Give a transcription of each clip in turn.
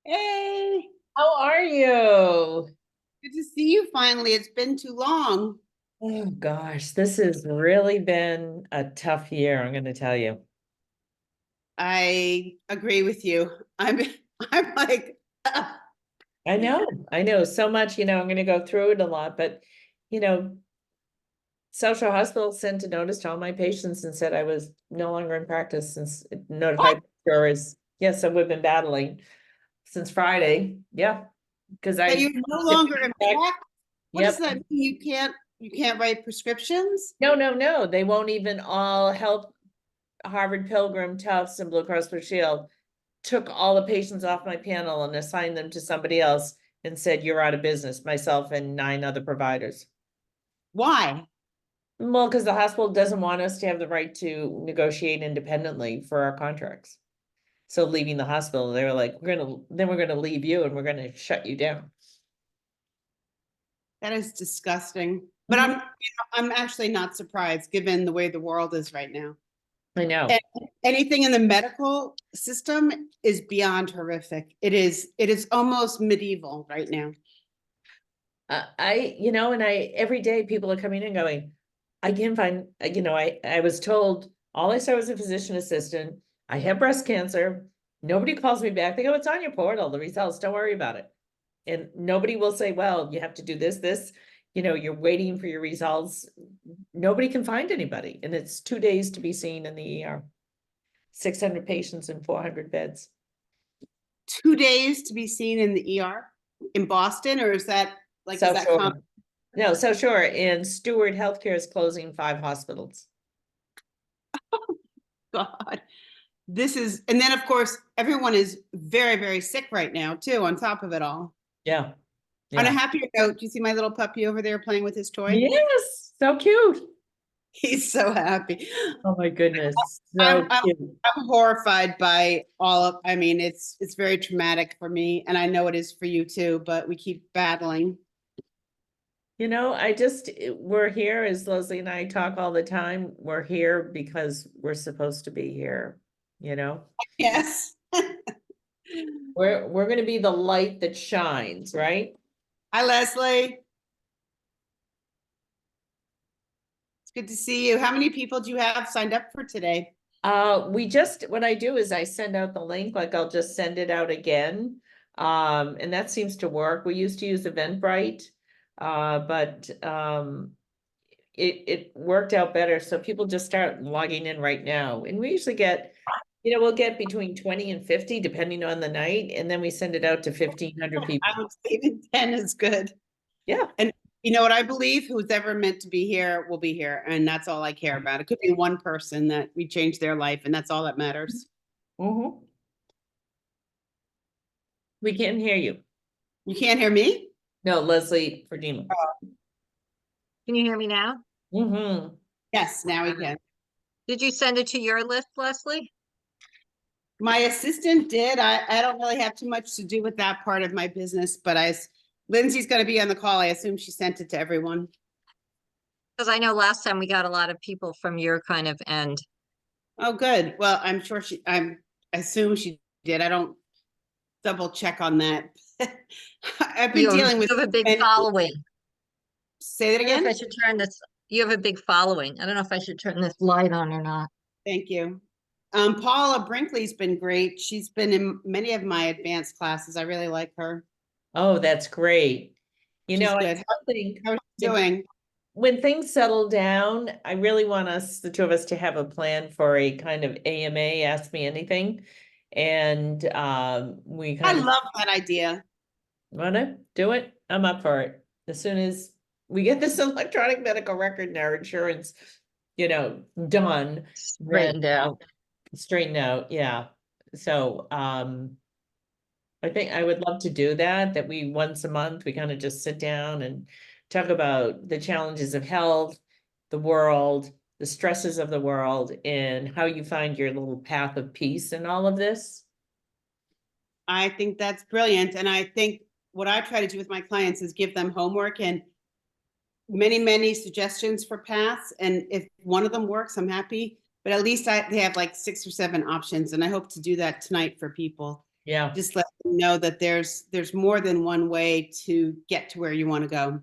Hey, How are you? good to see you finally. It's been too long. Oh gosh, this has really been a tough year, I'm going to tell you. I agree with you. I'm I'm like I know so much, I'm going to go through it a lot, but you know, social hospital sent a notice to all my patients and said I was no longer in practice since it what? notified jurors. Yes, so we've been battling since Friday. Yeah, because That I you're no if longer in back, practice? What does yep. that mean? You can't write prescriptions? No, no, no. They won't even all help Harvard Pilgrim, Tufts, and Blue Cross Blue Shield took all the patients off my panel and assigned them to somebody else and said, you're out of business, myself and 9 other providers. Why? Well, because the hospital doesn't want us to have the right to negotiate independently for our contracts. So leaving the hospital, they were like, we're gonna leave you and we're gonna shut you down. That is disgusting. But Mhm. I'm actually not surprised given the way the world is right now. I know. And anything in the medical system is beyond horrific. It is almost medieval right now. And every day people are coming in going, I can't find, I was told all I saw was a physician assistant. I have breast cancer. Nobody calls me back. They go, it's on your portal, the results, don't worry about it. And nobody will say, well, you have to do this, you're waiting for your results. Nobody can find anybody. And it's 2 days to be seen in the ER, 600 patients and 400 beds. 2 days to be seen in the ER in Boston, or is that like, is South that Shore. No, so sure. And Steward Healthcare is closing 5 hospitals. God? This is, and then of course, everyone is very, very sick right now, too, on top of it all. Yeah. On a Yeah. happier note, do you see my little puppy over there playing with his toy? Yes. So cute. He's so happy. Oh my goodness. I'm, So I'm, cute. I'm horrified by all of, I mean, it's very traumatic for me, and I know it is for you too, but we keep battling. We're here, as Leslie and I talk all the time. We're here because we're supposed to be here, you know? Yes. We're gonna be the light that shines, right? Hi, Leslie. It's good to see you. How many people do you have signed up for today? What I do is I send out the link, like I'll just send it out again. And that seems to work. We used to use Eventbrite, but it worked out better. So people just start logging in right now. And we usually get, we'll get between 20 and 50 depending on the night, and then we send it out to 1,500 people. I would say even 10 is good. Yeah. And you know what I believe? Who's ever meant to be here will be here. And that's all I care about. It could be one person that we change their life, and that's all that matters. Mm-hmm. We can't hear you. You can't hear me? No, Leslie Ferdinand. Can you hear me now? Mm-hmm. Yes, now we can. Did you send it to your list, Leslie? My assistant did. I don't really have too much to do with that part of my business, but Lindsay's going to be on the call. I assume she sent it to everyone. Because I know last time we got a lot of people from your kind of end. Oh, good. Well, I assume she did. I don't double check on that. I've been You dealing with have a big many. following. Say that I don't know if again. I should turn this. You have a big following. I don't know if I should turn this light on or not. Thank you. Paula Brinkley's been great. She's been in many of my advanced classes. I really like her. Oh, that's great. She's I good. still think How's she if doing? when things settle down, I really want us, the two of us, to have a plan for a kind of AMA, Ask Me Anything. And we I kind of love that idea. want to do it. I'm up for it. As soon as we get this electronic medical record and our insurance, done, then Straightened out. straightened out. Yeah. So I think I would love to do that we once a month, we kind of just sit down and talk about the challenges of health, the world, the stresses of the world, and how you find your little path of peace in all of this. I think that's brilliant. And I think what I try to do with my clients is give them homework and many, many suggestions for paths. And if one of them works, I'm happy. But at least they have like 6 or 7 options. And I hope to do that tonight for people. Yeah. Just let them know that there's more than one way to get to where you want to go.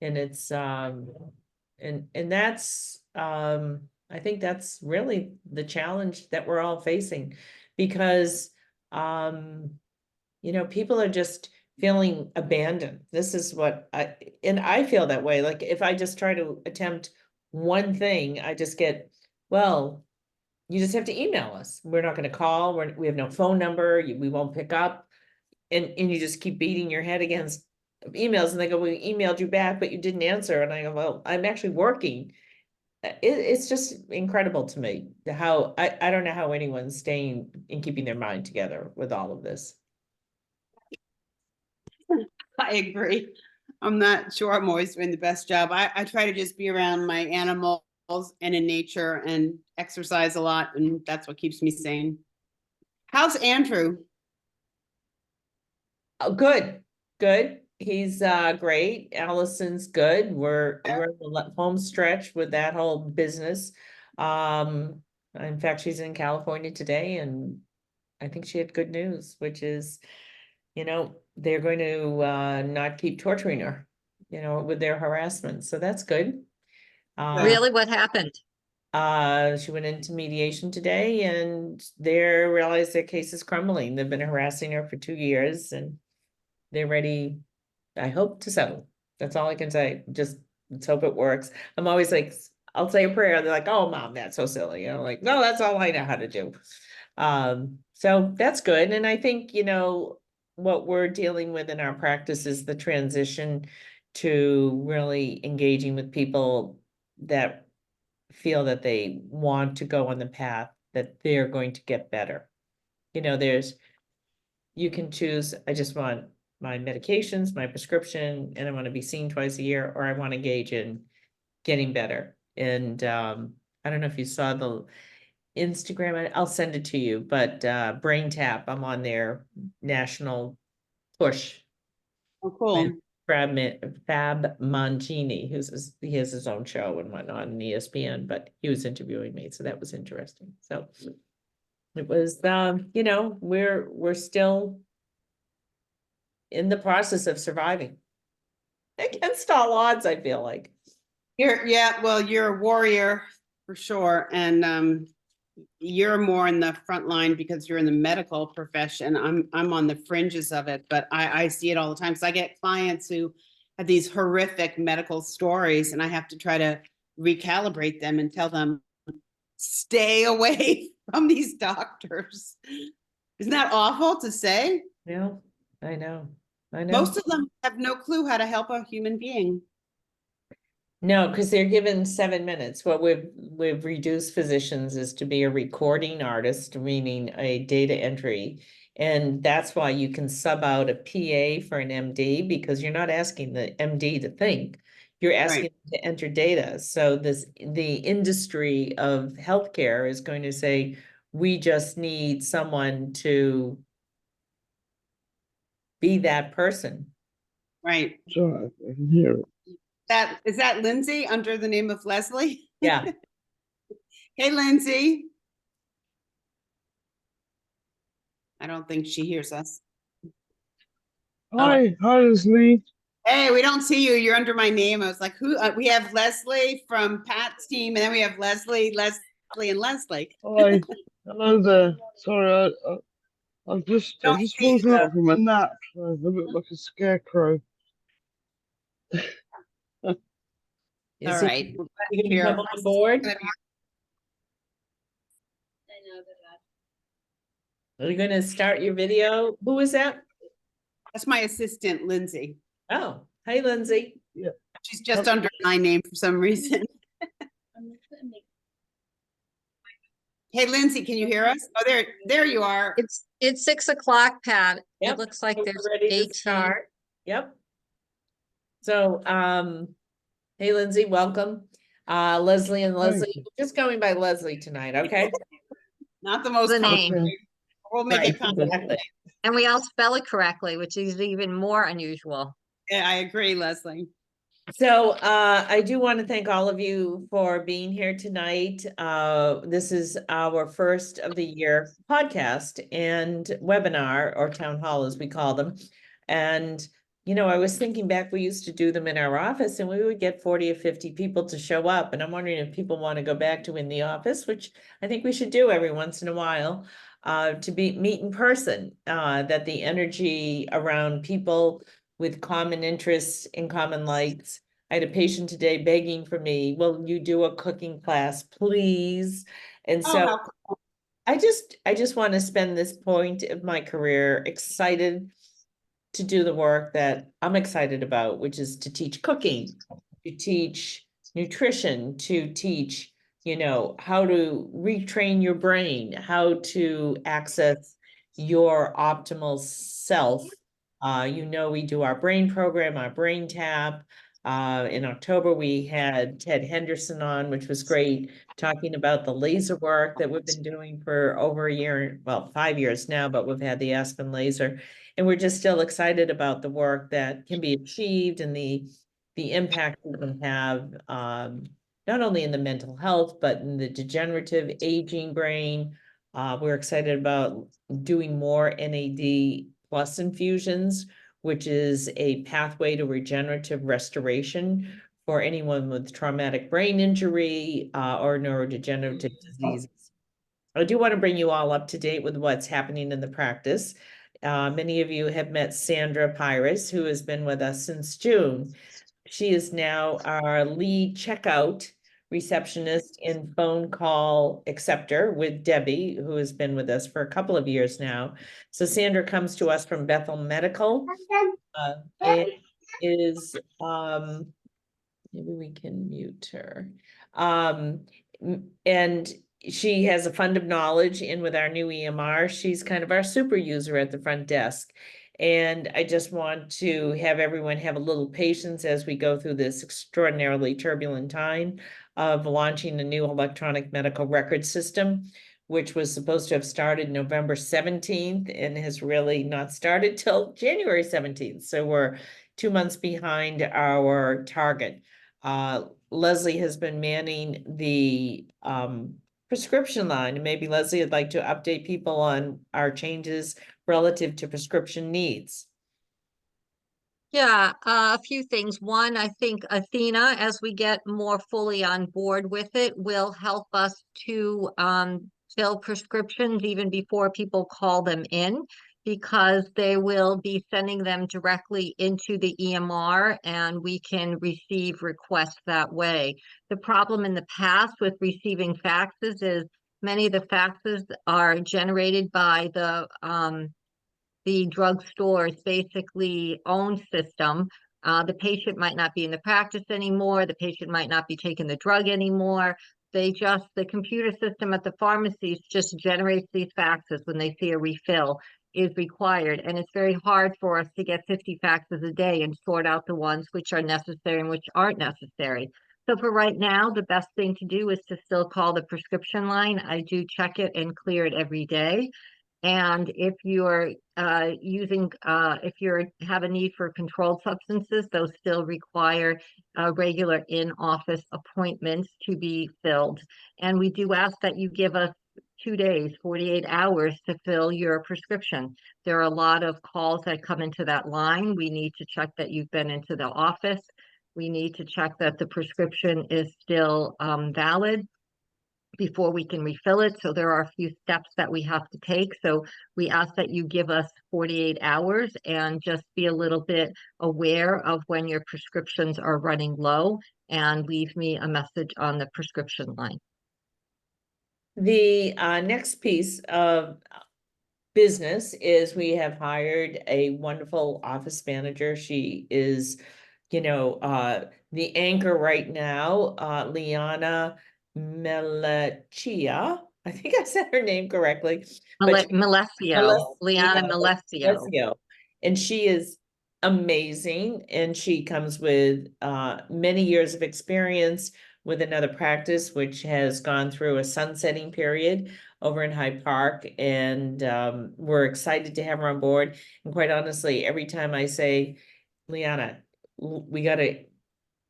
And it's, and that's, I think that's really the challenge that we're all facing. Because, you know, people are just feeling abandoned. This is what and I feel that way. Like if I just try to attempt one thing, I just get, well, you just have to email us. We're not gonna call, we have no phone number, we won't pick up. And you just keep beating your head against emails, and they go, we emailed you back, but you didn't answer. And I go, well, I'm actually working. It's just incredible to me how, I don't know how anyone's staying and keeping their mind together with all of this. I agree. I'm not sure I'm always doing the best job. I try to just be around my animals and in nature and exercise a lot, and that's what keeps me sane. How's Andrew? Oh, good, good. He's great. Allison's good. We're in the home stretch with that whole business. In fact, she's in California today, and I think she had good news, which is, you know, they're going to not keep torturing her, you know, with their harassment. So that's good. Really, what happened? She went into mediation today, and they realized their case is crumbling. They've been harassing her for 2 years, and they're ready, I hope, to settle. That's all I can say. Just let's hope it works. I'm always like, I'll say a prayer. They're like, oh, Mom, that's so silly. You know, like, no, that's all I know how to do. So that's good. And I think, you know, what we're dealing with in our practice is the transition to really engaging with people that feel that they want to go on the path that they're going to get better. You know, you can choose, I just want my medications, my prescription, and I want to be seen twice a year, or I want to engage in getting better. And I don't know if you saw the Instagram, I'll send it to you, but Brain Tap, I'm on their national push. Oh, cool. Fab Mangini, he has his own show and whatnot on ESPN, but he was interviewing me, so that was interesting. So it was, you know, we're still in the process of surviving against all odds, I feel like. You're a warrior for sure. And you're more in the front line because you're in the medical profession. I'm on the fringes of it, but I see it all the time. So I get clients who have these horrific medical stories, and I have to try to recalibrate them and tell them, stay away from these doctors. Isn't that awful to say? Yeah, I know. Most of them have no clue how to help a human being. No, because they're given 7 minutes. What we've reduced physicians is to be a recording artist, meaning a data entry. And that's why you can sub out a PA for an MD, because you're not asking the MD to think. You're asking them to enter data. So the industry of healthcare is going to say, we just need someone to be that person. Right. Sure, I can hear it. Is that Lindsay under the name of Leslie? Yeah. Hey, Lindsay. I don't think she hears us. Hi, Leslie. Hey, we don't see you. You're under my name. I was like, who? We have Leslie from Pat's team, and then we have Leslie, and Leslie. Hi, hello there. Sorry, I've just woken up from a nap. I look like a scarecrow. All right. You can come on board. Are you going to start your video? Who is that? That's my assistant, Lindsay. Oh, hey, Lindsay. Yeah. She's just under my name for some reason. Hey, Lindsay, can you hear us? Oh, there you are. It's 6 o'clock, Pat. Yep. It looks like So there's we're ready to 18. start. Yep. So, hey, Lindsay, welcome. Leslie and Leslie, we're just going by Leslie tonight, okay? Not the most The name. Okay. We'll make Right, it complicated. exactly. And we all spell it correctly, which is even more unusual. Yeah, I agree, Leslie. So I do want to thank all of you for being here tonight. This is our first of the year podcast and webinar, or town hall as we call them. And, you know, I was thinking back, we used to do them in our office and we would get 40 or 50 people to show up. And I'm wondering if people want to go back to in the office, which I think we should do every once in a while, to meet in person, that the energy around people with common interests and common likes. I had a patient today begging for me, will you do a cooking class, please? And Oh, so how cool. I just want to spend this point of my career excited to do the work that I'm excited about, which is to teach cooking, to teach nutrition, to teach, you know, how to retrain your brain, how to access your optimal self. You know, we do our brain program, our brain tap. In October, we had Ted Henderson on, which was great, talking about the laser work that we've been doing for over a year, well, 5 years now, but we've had the Aspen laser. And we're just still excited about the work that can be achieved and the impact we can have, not only in the mental health, but in the degenerative aging brain. We're excited about doing more NAD plus infusions, which is a pathway to regenerative restoration for anyone with traumatic brain injury, or neurodegenerative diseases. I do want to bring you all up to date with what's happening in the practice. Many of you have met Sandra Pyrus, who has been with us since June. She is now our lead checkout receptionist and phone call acceptor with Debbie, who has been with us for a couple of years now. So Sandra comes to us from Bethel Medical, and is, maybe we can mute her. And she has a fund of knowledge, and with our new EMR, she's kind of our super user at the front desk. And I just want to have everyone have a little patience as we go through this extraordinarily turbulent time of launching a new electronic medical record system, which was supposed to have started November 17th and has really not started till January 17th. So we're 2 months behind our target. Leslie has been manning the prescription line, and maybe Leslie would like to update people on our changes relative to prescription needs. Yeah, a few things. One, I think Athena, as we get more fully on board with it, will help us to fill prescriptions even before people call them in, because they will be sending them directly into the EMR and we can receive requests that way. The problem in the past with receiving faxes is many of the faxes are generated by the drugstore's basically own system. The patient might not be in the practice anymore. The patient might not be taking the drug anymore. The computer system at the pharmacies just generates these faxes when they see a refill is required. And it's very hard for us to get 50 faxes a day and sort out the ones which are necessary and which aren't necessary. So for right now, the best thing to do is to still call the prescription line. I do check it and clear it every day. And if you're if you have a need for controlled substances, those still require regular in-office appointments to be filled. And we do ask that you give us 2 days, 48 hours to fill your prescription. There are a lot of calls that come into that line. We need to check that you've been into the office. We need to check that the prescription is still valid before we can refill it. So there are a few steps that we have to take. So we ask that you give us 48 hours and just be a little bit aware of when your prescriptions are running low and leave me a message on the prescription line. The next piece of business is we have hired a wonderful office manager. She is, you know, the anchor right now, Liana Melechia. I think I said her name correctly. Melesio, Liana Melesio. Melesio. And she is amazing. And she comes with many years of experience with another practice, which has gone through a sunsetting period over in Hyde Park. And we're excited to have her on board. And quite honestly, every time I say, Liana, we got to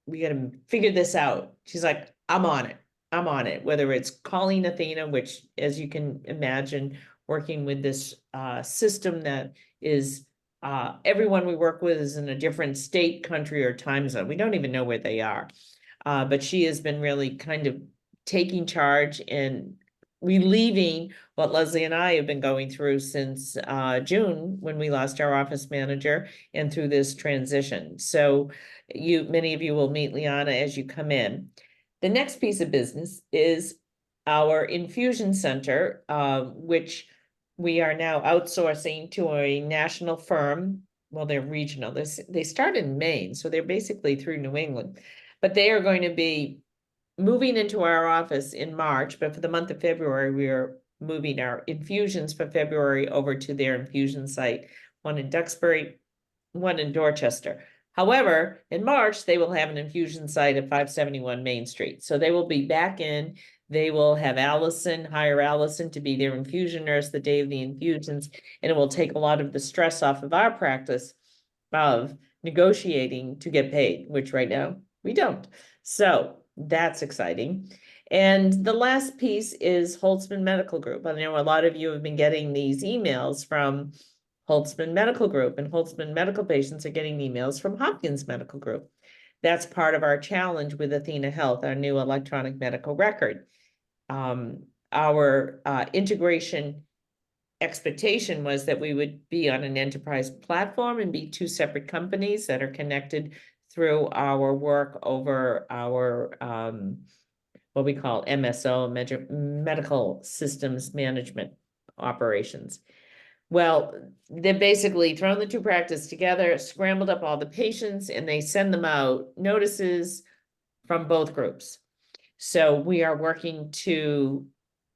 we gotta figure this out. She's like, I'm on it. I'm on it. Whether it's calling Athena, which, as you can imagine, working with this system that is everyone we work with is in a different state, country, or time zone. We don't even know where they are. But she has been really kind of taking charge and relieving what Leslie and I have been going through since June, when we lost our office manager, and through this transition. So many of you will meet Liana as you come in. The next piece of business is our infusion center, which we are now outsourcing to a national firm. Well, they're regional. They start in Maine, so they're basically through New England. But they are going to be moving into our office in March, but for the month of February, we are moving our infusions for February over to their infusion site, one in Duxbury, one in Dorchester. However, in March, they will have an infusion site at 571 Main Street. So they will be back in. They will have hire Allison to be their infusion nurse the day of the infusions, and it will take a lot of the stress off of our practice of negotiating to get paid, which right now we don't. So that's exciting. And the last piece is Holtzman Medical Group. I know a lot of you have been getting these emails from Holtzman Medical Group, and Holtzman medical patients are getting emails from Hopkins Medical Group. That's part of our challenge with Athena Health, our new electronic medical record. Our integration expectation was that we would be on an enterprise platform and be two separate companies that are connected through our work over our what we call MSO, medical systems management operations. Well, they've basically thrown the two practices together, scrambled up all the patients, and they send them out notices from both groups. So we are working to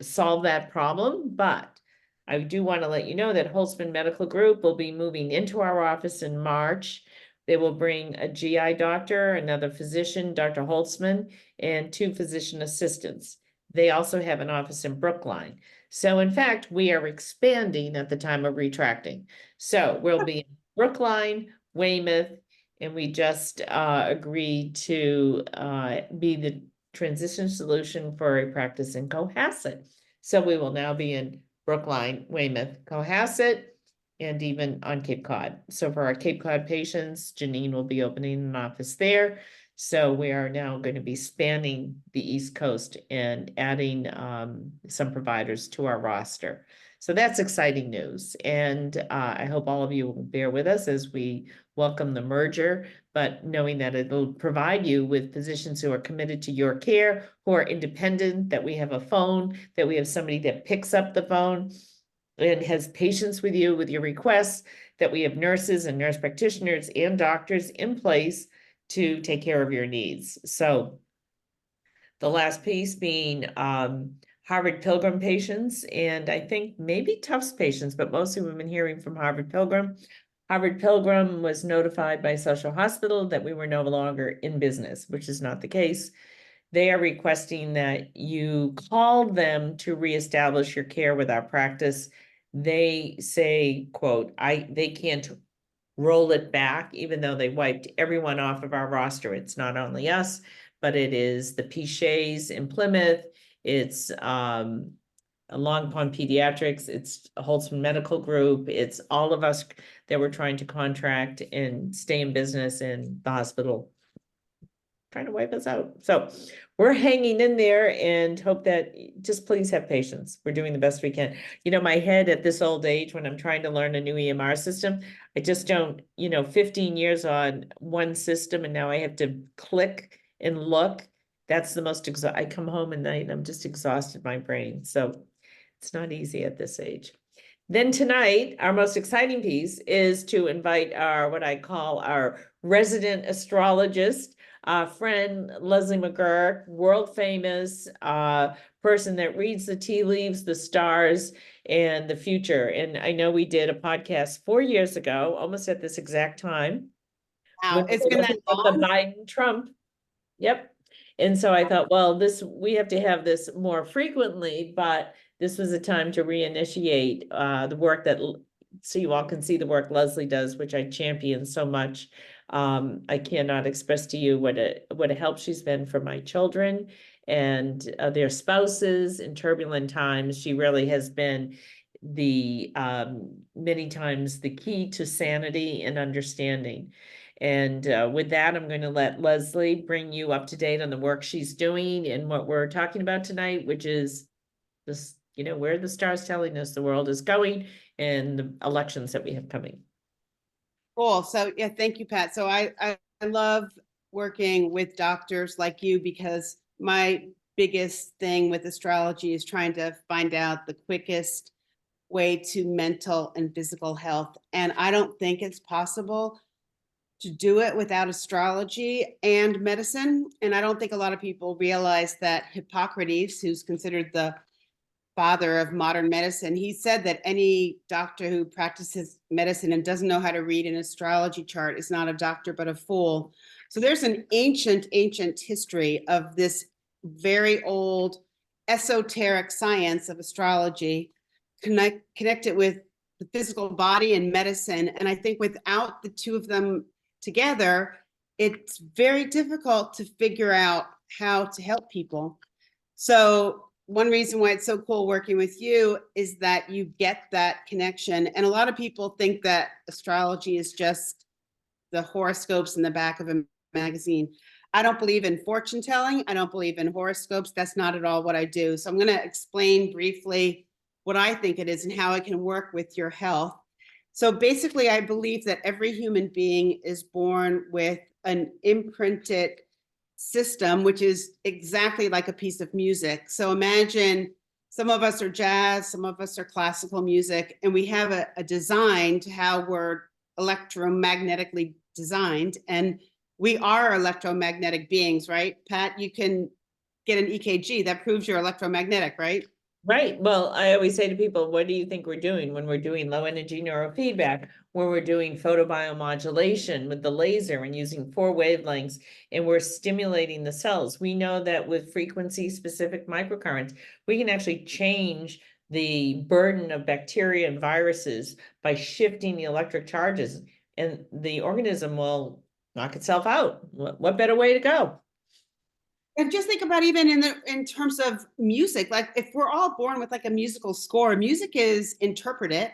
solve that problem, but I do want to let you know that Holtzman Medical Group will be moving into our office in March. They will bring a GI doctor, another physician, Dr. Holtzman, and 2 physician assistants. They also have an office in Brookline. So in fact, we are expanding at the time of retracting. So we'll be in Brookline, Weymouth, and we just agreed to be the transition solution for a practice in Cohasset. So we will now be in Brookline, Weymouth, Cohasset, and even on Cape Cod. So for our Cape Cod patients, Janine will be opening an office there. So we are now going to be spanning the East Coast and adding some providers to our roster. So that's exciting news. And I hope all of you will bear with us as we welcome the merger, but knowing that it'll provide you with physicians who are committed to your care, who are independent, that we have a phone, that we have somebody that picks up the phone and has patience with you with your requests, that we have nurses and nurse practitioners and doctors in place to take care of your needs. So the last piece being Harvard Pilgrim patients, and I think maybe Tufts patients, but mostly we've been hearing from Harvard Pilgrim. Harvard Pilgrim was notified by Social Hospital that we were no longer in business, which is not the case. They are requesting that you call them to reestablish your care with our practice. They say, quote, they can't roll it back, even though they wiped everyone off of our roster. It's not only us, but it is the Pichets in Plymouth. It's Long Pond Pediatrics. It's Holtzman Medical Group. It's all of us that we're trying to contract and stay in business, in the hospital trying to wipe us out. So we're hanging in there and hope that, just please have patience. We're doing the best we can. You know, my head at this old age, when I'm trying to learn a new EMR system, I just don't, 15 years on one system and now I have to click and look. That's the most, I come home at night and I'm just exhausted, my brain. So it's not easy at this age. Then tonight, our most exciting piece is to invite what I call our resident astrologist, friend Leslie McGurk, world famous person that reads the tea leaves, the stars, and the future. And I know we did a podcast 4 years ago, almost at this exact time. Wow, it's been that long? The Biden-Trump. Yep. And so I thought, well, we have to have this more frequently, but this was a time to reinitiate the work so you all can see the work Leslie does, which I champion so much. I cannot express to you what a help she's been for my children and their spouses in turbulent times. She really has been the many times the key to sanity and understanding. And with that, I'm going to let Leslie bring you up to date on the work she's doing and what we're talking about tonight, which is this, where the stars telling us the world is going and the elections that we have coming. Cool. So yeah, thank you, Pat. So I love working with doctors like you because my biggest thing with astrology is trying to find out the quickest way to mental and physical health. And I don't think it's possible to do it without astrology and medicine. And I don't think a lot of people realize that Hippocrates, who's considered the father of modern medicine, he said that any doctor who practices medicine and doesn't know how to read an astrology chart is not a doctor, but a fool. So there's an ancient history of this very old esoteric science of astrology connected with the physical body and medicine. And I think without the two of them together, it's very difficult to figure out how to help people. So one reason why it's so cool working with you is that you get that connection. And a lot of people think that astrology is just the horoscopes in the back of a magazine. I don't believe in fortune telling. I don't believe in horoscopes. That's not at all what I do. So I'm going to explain briefly what I think it is and how it can work with your health. So basically, I believe that every human being is born with an imprinted system, which is exactly like a piece of music. So imagine some of us are jazz, some of us are classical music, and we have a design to how we're electromagnetically designed. And we are electromagnetic beings, right? Pat, you can get an EKG that proves you're electromagnetic, right? Right. Well, I always say to people, what do you think we're doing when we're doing low energy neurofeedback, when we're doing photobiomodulation with the laser and using 4 wavelengths, and we're stimulating the cells? We know that with frequency specific microcurrents, we can actually change the burden of bacteria and viruses by shifting the electric charges, and the organism will knock itself out. What better way to go? And just think about even in terms of music, like if we're all born with like a musical score, music is interpreted.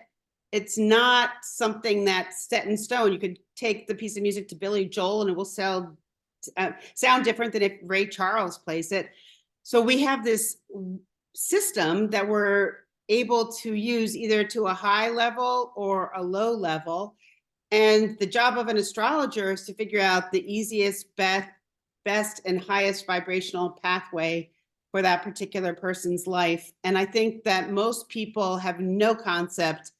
It's not something that's set in stone. You could take the piece of music to Billy Joel and it will sound different than if Ray Charles plays it. So we have this system that we're able to use either to a high level or a low level. And the job of an astrologer is to figure out the easiest, best and highest vibrational pathway for that particular person's life. And I think that most people have no concept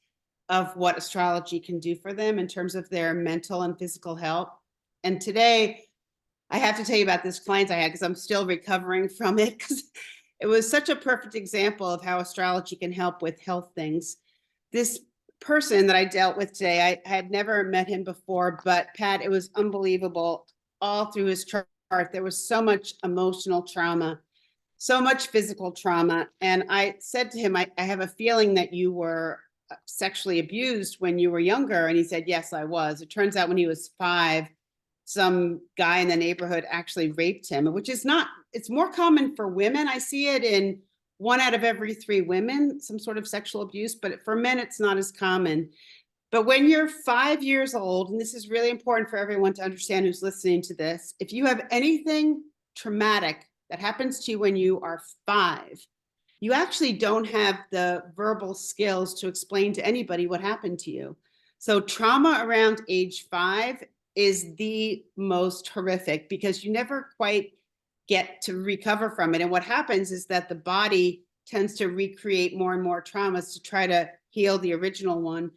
of what astrology can do for them in terms of their mental and physical health. And today, I have to tell you about this client I had because I'm still recovering from it because it was such a perfect example of how astrology can help with health things. This person that I dealt with today, I had never met him before, but Pat, it was unbelievable all through his chart. There was so much emotional trauma, so much physical trauma. And I said to him, I have a feeling that you were sexually abused when you were younger. And he said, yes, I was. It turns out when he was 5, some guy in the neighborhood actually raped him, which is not, it's more common for women. I see it in 1 out of every 3 women, some sort of sexual abuse, but for men, it's not as common. But when you're 5 years old, and this is really important for everyone to understand who's listening to this, if you have anything traumatic that happens to you when you are 5, you actually don't have the verbal skills to explain to anybody what happened to you. So trauma around age 5 is the most horrific because you never quite get to recover from it. And what happens is that the body tends to recreate more and more traumas to try to heal the original one.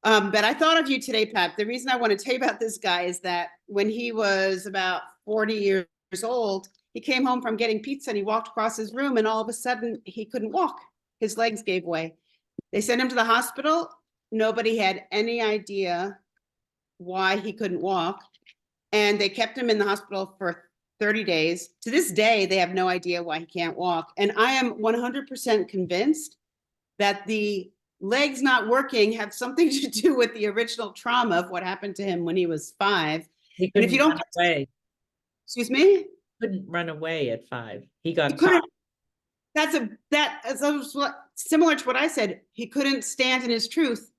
But I thought of you today, Pat. The reason I want to tell you about this guy is that when he was about 40 years old, he came home from getting pizza and he walked across his room and all of a sudden he couldn't walk. His legs gave way. They sent him to the hospital. Nobody had any idea why he couldn't walk. And they kept him in the hospital for 30 days. To this day, they have no idea why he can't walk. And I am 100% convinced that the legs not working have something to do with the original trauma of what happened to him when he was 5. He And if you couldn't don't, run away, excuse me, couldn't run away at 5. He he got couldn't, caught. similar to what I said, he couldn't stand in his truth.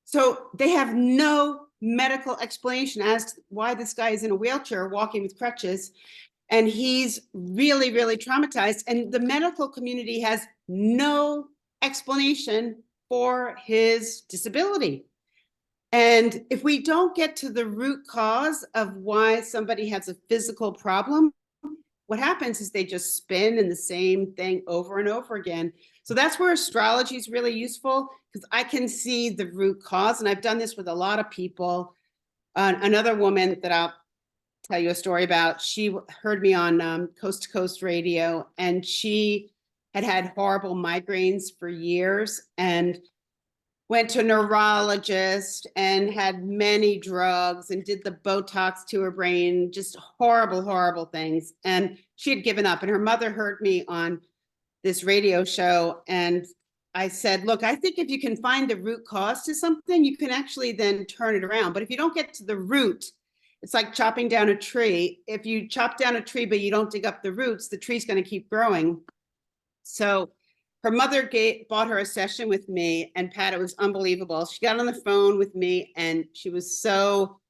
So they have no medical explanation as to why this guy is in a wheelchair walking with crutches. And he's really, really traumatized. And the medical community has no explanation for his disability. And if we don't get to the root cause of why somebody has a physical problem, what happens is they just spin in the same thing over and over again. So that's where astrology is really useful, because I can see the root cause. And I've done this with a lot of people. Another woman that I'll tell you a story about, she heard me on Coast to Coast radio, and she had had horrible migraines for years and went to a neurologist and had many drugs and did the Botox to her brain, just horrible, horrible things. And she had given up. And her mother heard me on this radio show. And I said, look, I think if you can find the root cause to something, you can actually then turn it around. But if you don't get to the root, it's like chopping down a tree. If you chop down a tree, but you don't dig up the roots, the tree's going to keep growing. So her mother bought her a session with me, and Pat, it was unbelievable. She got on the phone with me and she was so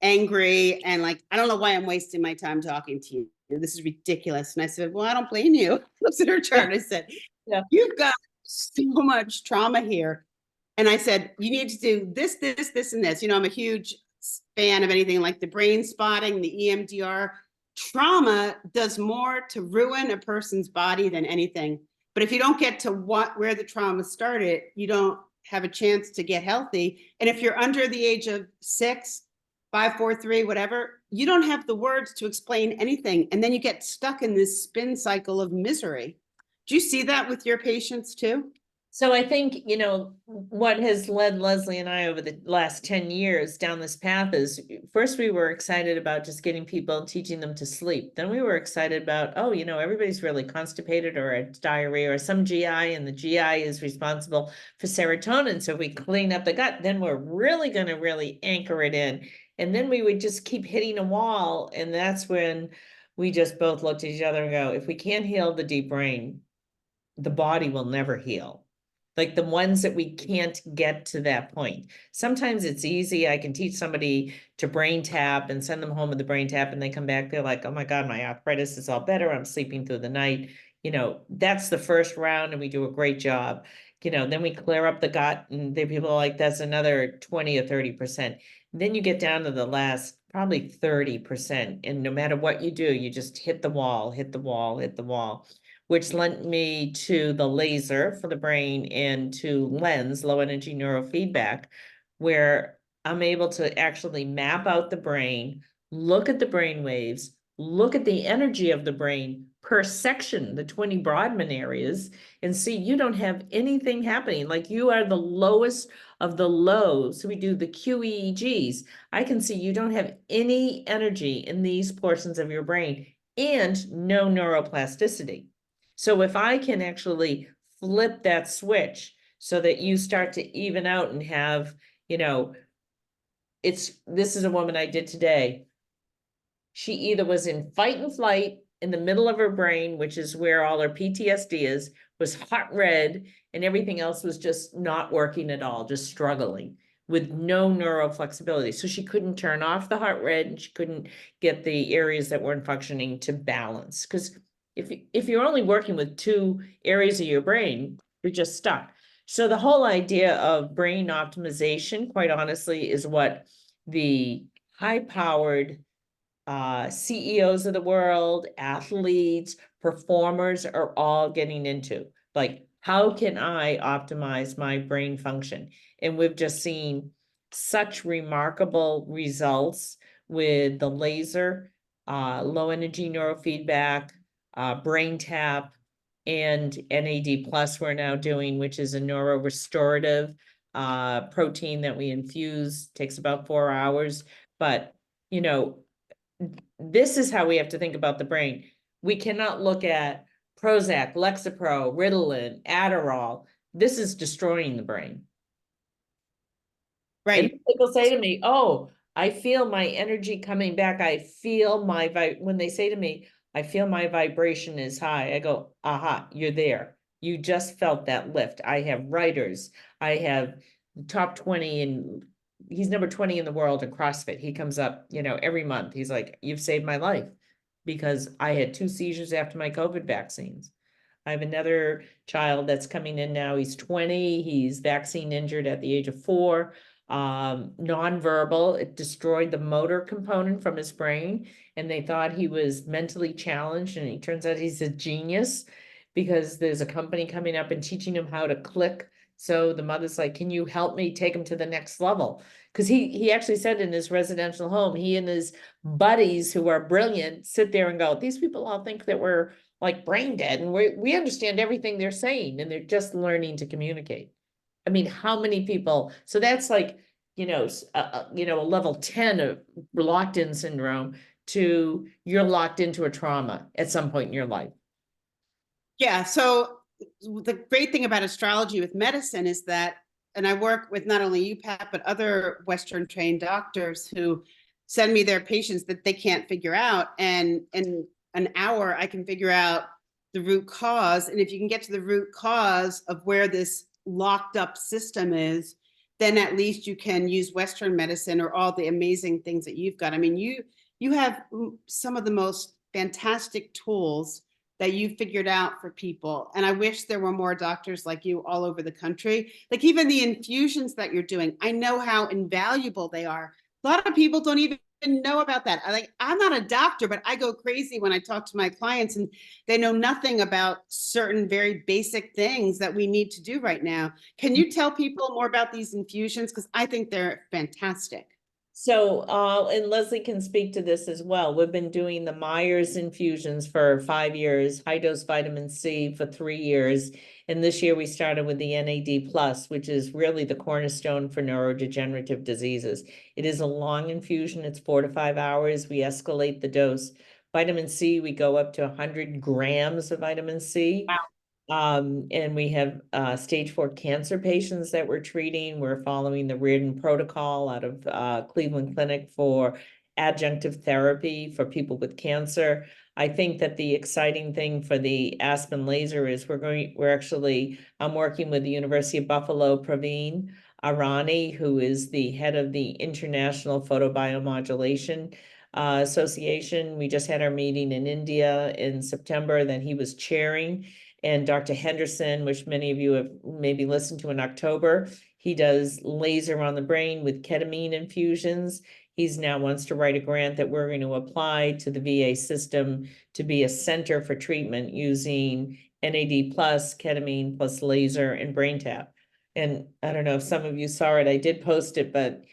angry and like, I don't know why I'm wasting my time talking to you. This is ridiculous. And I said, well, I don't blame you. Looks at her chart. I said, Yeah. you've got so much trauma here. And I said, you need to do this, this, and this. You know, I'm a huge fan of anything like the brain spotting, the EMDR. Trauma does more to ruin a person's body than anything. But if you don't get to where the trauma started, you don't have a chance to get healthy. And if you're under the age of 6, 5, 4, 3, whatever, you don't have the words to explain anything. And then you get stuck in this spin cycle of misery. Do you see that with your patients too? So I think, you know, what has led Leslie and I over the last 10 years down this path is, first we were excited about just getting people and teaching them to sleep. Then we were excited about, oh, you know, everybody's really constipated or a diarrhea or some GI, and the GI is responsible for serotonin. So if we clean up the gut, then we're really going to really anchor it in. And then we would just keep hitting a wall. And that's when we just both looked at each other and go, if we can't heal the deep brain, the body will never heal. Like the ones that we can't get to that point. Sometimes it's easy. I can teach somebody to brain tap and send them home with the brain tap, and they come back, they're like, oh my God, my arthritis is all better. I'm sleeping through the night. You know, that's the first round and we do a great job. You know, then we clear up the gut and the people are like, that's another 20 or 30%. Then you get down to the last probably 30%. And no matter what you do, you just hit the wall, hit the wall, hit the wall, which lent me to the laser for the brain and to lens, low energy neurofeedback, where I'm able to actually map out the brain, look at the brain waves, look at the energy of the brain per section, the 20 Brodmann areas, and see you don't have anything happening. Like you are the lowest of the low. So we do the QEEGs. I can see you don't have any energy in these portions of your brain and no neuroplasticity. So if I can actually flip that switch so that you start to even out and have, you know, this is a woman I did today. She either was in fight and flight in the middle of her brain, which is where all her PTSD is, was hot red, and everything else was just not working at all, just struggling with no neuroflexibility. So she couldn't turn off the heart red, and she couldn't get the areas that weren't functioning to balance. Because if you're only working with 2 areas of your brain, you're just stuck. So the whole idea of brain optimization, quite honestly, is what the high-powered CEOs of the world, athletes, performers are all getting into. Like, how can I optimize my brain function? And we've just seen such remarkable results with the laser, low energy neurofeedback, brain tap, and NAD plus we're now doing, which is a neurorestorative protein that we infuse, takes about 4 hours. But, you know, this is how we have to think about the brain. We cannot look at Prozac, Lexapro, Ritalin, Adderall. This is destroying the brain. Right. And people say to me, oh, I feel my energy coming back. I feel when they say to me, I feel my vibration is high. I go, aha, you're there. You just felt that lift. I have writers. I have top 20 and he's number 20 in the world in CrossFit. He comes up, every month. He's like, you've saved my life because I had 2 seizures after my COVID vaccines. I have another child that's coming in now. He's 20. He's vaccine injured at the age of 4. Nonverbal. It destroyed the motor component from his brain, and they thought he was mentally challenged. And it turns out he's a genius because there's a company coming up and teaching him how to click. So the mother's like, "Can you help me take him to the next level?" Because he actually said in his residential home, he and his buddies who are brilliant sit there and go, "These people all think that we're like brain dead, and we understand everything they're saying, and they're just learning to communicate." I mean, how many people? So that's like, a level 10 of locked in syndrome to you're locked into a trauma at some point in your life. Yeah, so the great thing about astrology with medicine is that, and I work with not only you, Pat, but other Western trained doctors who send me their patients that they can't figure out. And in an hour, I can figure out the root cause. And if you can get to the root cause of where this locked up system is, then at least you can use Western medicine or all the amazing things that you've got. I mean, you have some of the most fantastic tools that you figured out for people. And I wish there were more doctors like you all over the country. Like even the infusions that you're doing, I know how invaluable they are. A lot of people don't even know about that. I'm not a doctor, but I go crazy when I talk to my clients and they know nothing about certain very basic things that we need to do right now. Can you tell people more about these infusions? Because I think they're fantastic. So, and Leslie can speak to this as well. We've been doing the Myers infusions for 5 years, high dose vitamin C for 3 years. And this year we started with the NAD plus, which is really the cornerstone for neurodegenerative diseases. It is a long infusion. It's 4 to 5 hours. We escalate the dose. Vitamin C, we go up to 100 grams of vitamin C. Wow. And we have stage 4 cancer patients that we're treating. We're following the Reardon protocol out of Cleveland Clinic for adjunctive therapy for people with cancer. I think that the exciting thing for the Aspen laser is I'm working with the University of Buffalo, Praveen Arani, who is the head of the International Photobiomodulation Association. We just had our meeting in India in September that he was chairing. And Dr. Henderson, which many of you have maybe listened to in October, he does laser on the brain with ketamine infusions. He's now wants to write a grant that we're going to apply to the VA system to be a center for treatment using NAD plus, ketamine plus laser and brain tap. And I don't know if some of you saw it, I did post it, but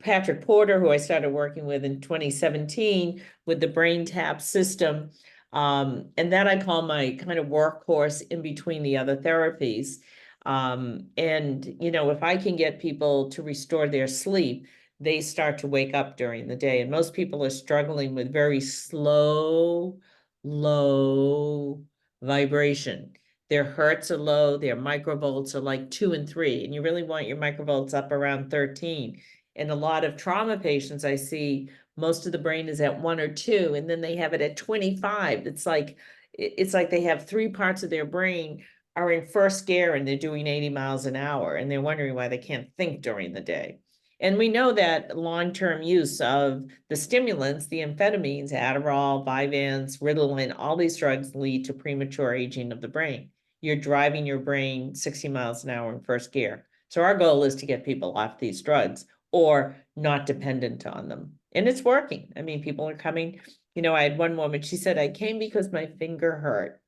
Patrick Porter, who I started working with in 2017 with the brain tap system, and that I call my kind of workhorse in between the other therapies. And, if I can get people to restore their sleep, they start to wake up during the day. And most people are struggling with very slow, low vibration. Their hertz are low, their microvolts are like 2 and 3, and you really want your microvolts up around 13. And a lot of trauma patients I see, most of the brain is at 1 or 2, and then they have it at 25. It's like they have 3 parts of their brain are in first gear and they're doing 80 miles an hour, and they're wondering why they can't think during the day. And we know that long-term use of the stimulants, the amphetamines, Adderall, Vyvanse, Ritalin, all these drugs lead to premature aging of the brain. You're driving your brain 60 miles an hour in first gear. So our goal is to get people off these drugs or not dependent on them. And it's working. I mean, people are coming. I had one woman, she said, I came because my finger hurt.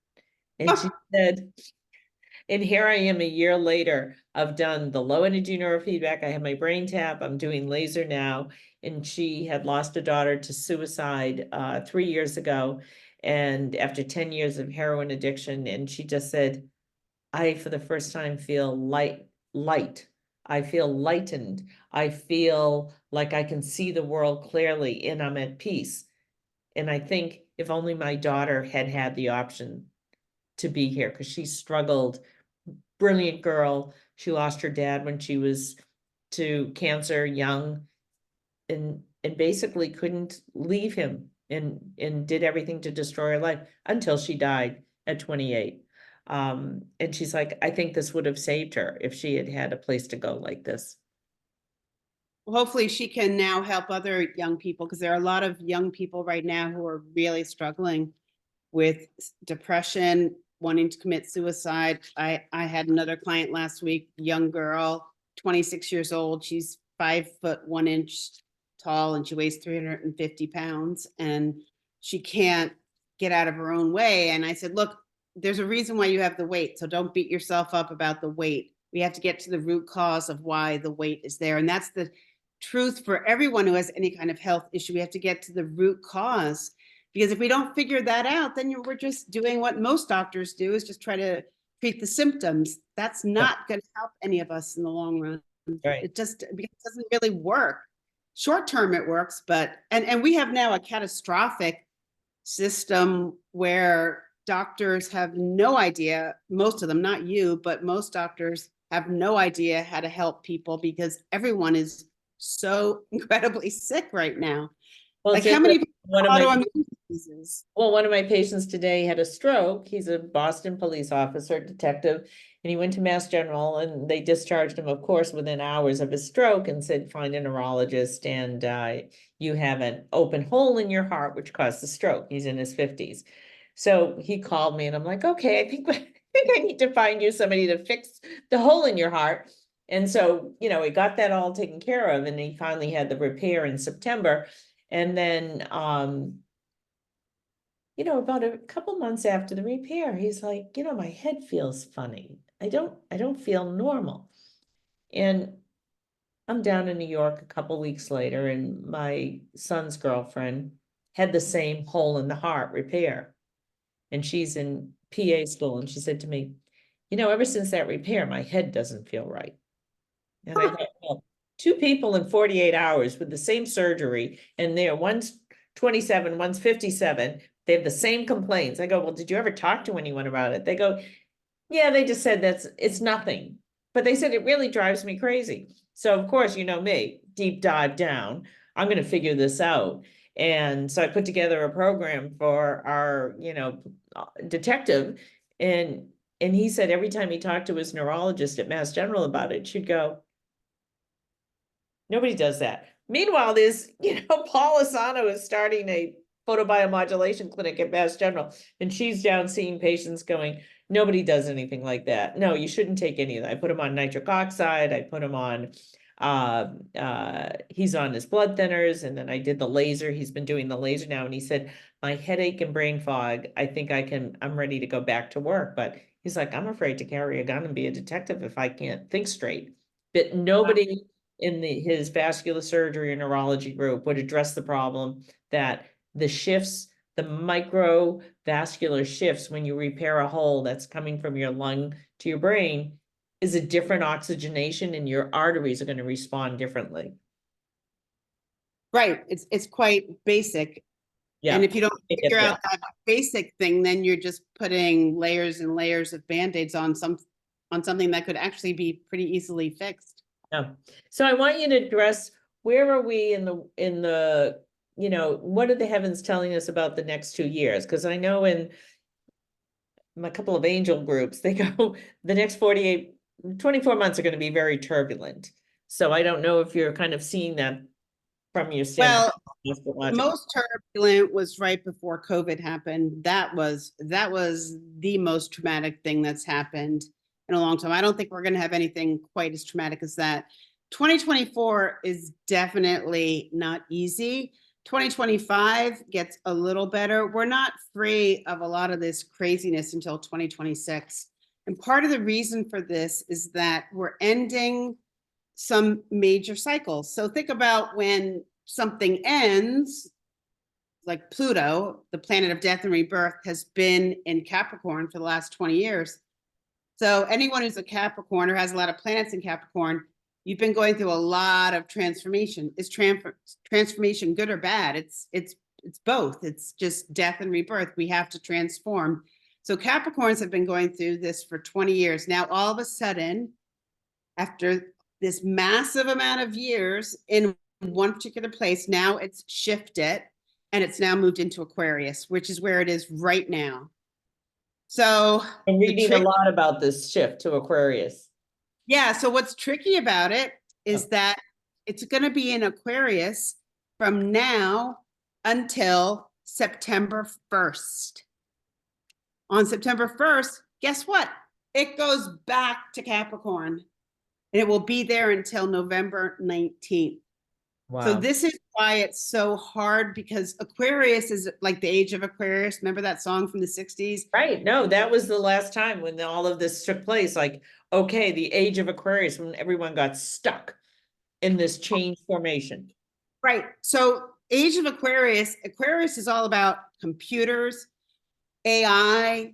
And she said, and here I am a year later, I've done the low energy neurofeedback. I have my brain tap. I'm doing laser now. And she had lost a daughter to suicide 3 years ago. And after 10 years of heroin addiction, and she just said, I, for the first time, feel light. I feel lightened. I feel like I can see the world clearly and I'm at peace. And I think if only my daughter had had the option to be here, because she struggled, brilliant girl. She lost her dad when she was to cancer young. and basically couldn't leave him and did everything to destroy her life until she died at 28. And she's like, I think this would have saved her if she had had a place to go like this. Hopefully she can now help other young people, because there are a lot of young people right now who are really struggling with depression, wanting to commit suicide. I had another client last week, young girl, 26 years old. She's 5'1" tall and she weighs 350 pounds and she can't get out of her own way. And I said, look, there's a reason why you have the weight. So don't beat yourself up about the weight. We have to get to the root cause of why the weight is there. And that's the truth for everyone who has any kind of health issue. We have to get to the root cause, because if we don't figure that out, then we're just doing what most doctors do, is just try to treat the symptoms. That's not going to help any of us in the long run. Right. It just doesn't really work. Short term it works, but and we have now a catastrophic system where doctors have no idea, most of them, not you, but most doctors have no idea how to help people because everyone is so incredibly sick right now. Well, Like how many people one have of my autoimmune diseases? Well, one of my patients today had a stroke. He's a Boston police officer, detective, and he went to Mass General and they discharged him, of course, within hours of his stroke and said, find a neurologist and you have an open hole in your heart, which caused the stroke. He's in his 50s. So he called me and I'm like, okay, I think I need to find you somebody to fix the hole in your heart. And so, you know, we got that all taken care of and he finally had the repair in September. And then, you know, about a couple months after the repair, he's like, you know, my head feels funny. I don't feel normal. And I'm down in New York a couple weeks later, and my son's girlfriend had the same hole in the heart repair. And she's in PA school, and she said to me, you know, ever since that repair, my head doesn't feel right. And I thought, well, two people in 48 hours with the same surgery, and one's 27, one's 57. They have the same complaints. I go, well, did you ever talk to anyone about it? They go, yeah, they just said it's nothing. But they said it really drives me crazy. So of course, you know me, deep dive down, I'm going to figure this out. And so I put together a program for our, you know, detective. And he said every time he talked to his neurologist at Mass General about it, she'd go, nobody does that. Meanwhile, there's, you know, Paul Asano is starting a photobiomodulation clinic at Mass General, and she's down seeing patients going, nobody does anything like that. No, you shouldn't take any of that. I put him on nitric oxide. I put him on, he's on his blood thinners, and then I did the laser. He's been doing the laser now, and he said, my headache and brain fog, I think I'm ready to go back to work. But he's like, I'm afraid to carry a gun and be a detective if I can't think straight. But nobody in his vascular surgery or neurology group would address the problem that the shifts, the microvascular shifts when you repair a hole that's coming from your lung to your brain is a different oxygenation, and your arteries are going to respond differently. Right. It's quite basic. Yeah. And if you don't figure out that basic thing, then you're just putting layers and layers of Band-Aids on something that could actually be pretty easily fixed. Yeah. So I want you to address, where are we in the, you know, what are the heavens telling us about the next 2 years? Because I know in a couple of angel groups, they go, the next 24 months are going to be very turbulent. So I don't know if you're kind of seeing that from your standpoint. Well, most turbulent was right before COVID happened. That was the most traumatic thing that's happened in a long time. I don't think we're going to have anything quite as traumatic as that. 2024 is definitely not easy. 2025 gets a little better. We're not free of a lot of this craziness until 2026. And part of the reason for this is that we're ending some major cycles. So think about when something ends, like Pluto, the planet of death and rebirth, has been in Capricorn for the last 20 years. So anyone who's a Capricorn or has a lot of planets in Capricorn, you've been going through a lot of transformation. Is transformation good or bad? It's both. It's just death and rebirth. We have to transform. So Capricorns have been going through this for 20 years. Now, all of a sudden, after this massive amount of years in one particular place. Now it's shifted and it's now moved into Aquarius, which is where it is right now. So I'm the reading a trick- lot about this shift to Aquarius. yeah, so what's tricky about it is Oh. that it's going to be in Aquarius from now until September 1st. On September 1st, guess what? It goes back to Capricorn. And it will be there until November 19th. So Wow. this is why it's so hard, because Aquarius is like the age of Aquarius. Remember that song from the 60s? Right, no, that was the last time when all of this took place, like, okay, the age of Aquarius, when everyone got stuck in this change formation. Right. So age of Aquarius, Aquarius is all about computers, AI,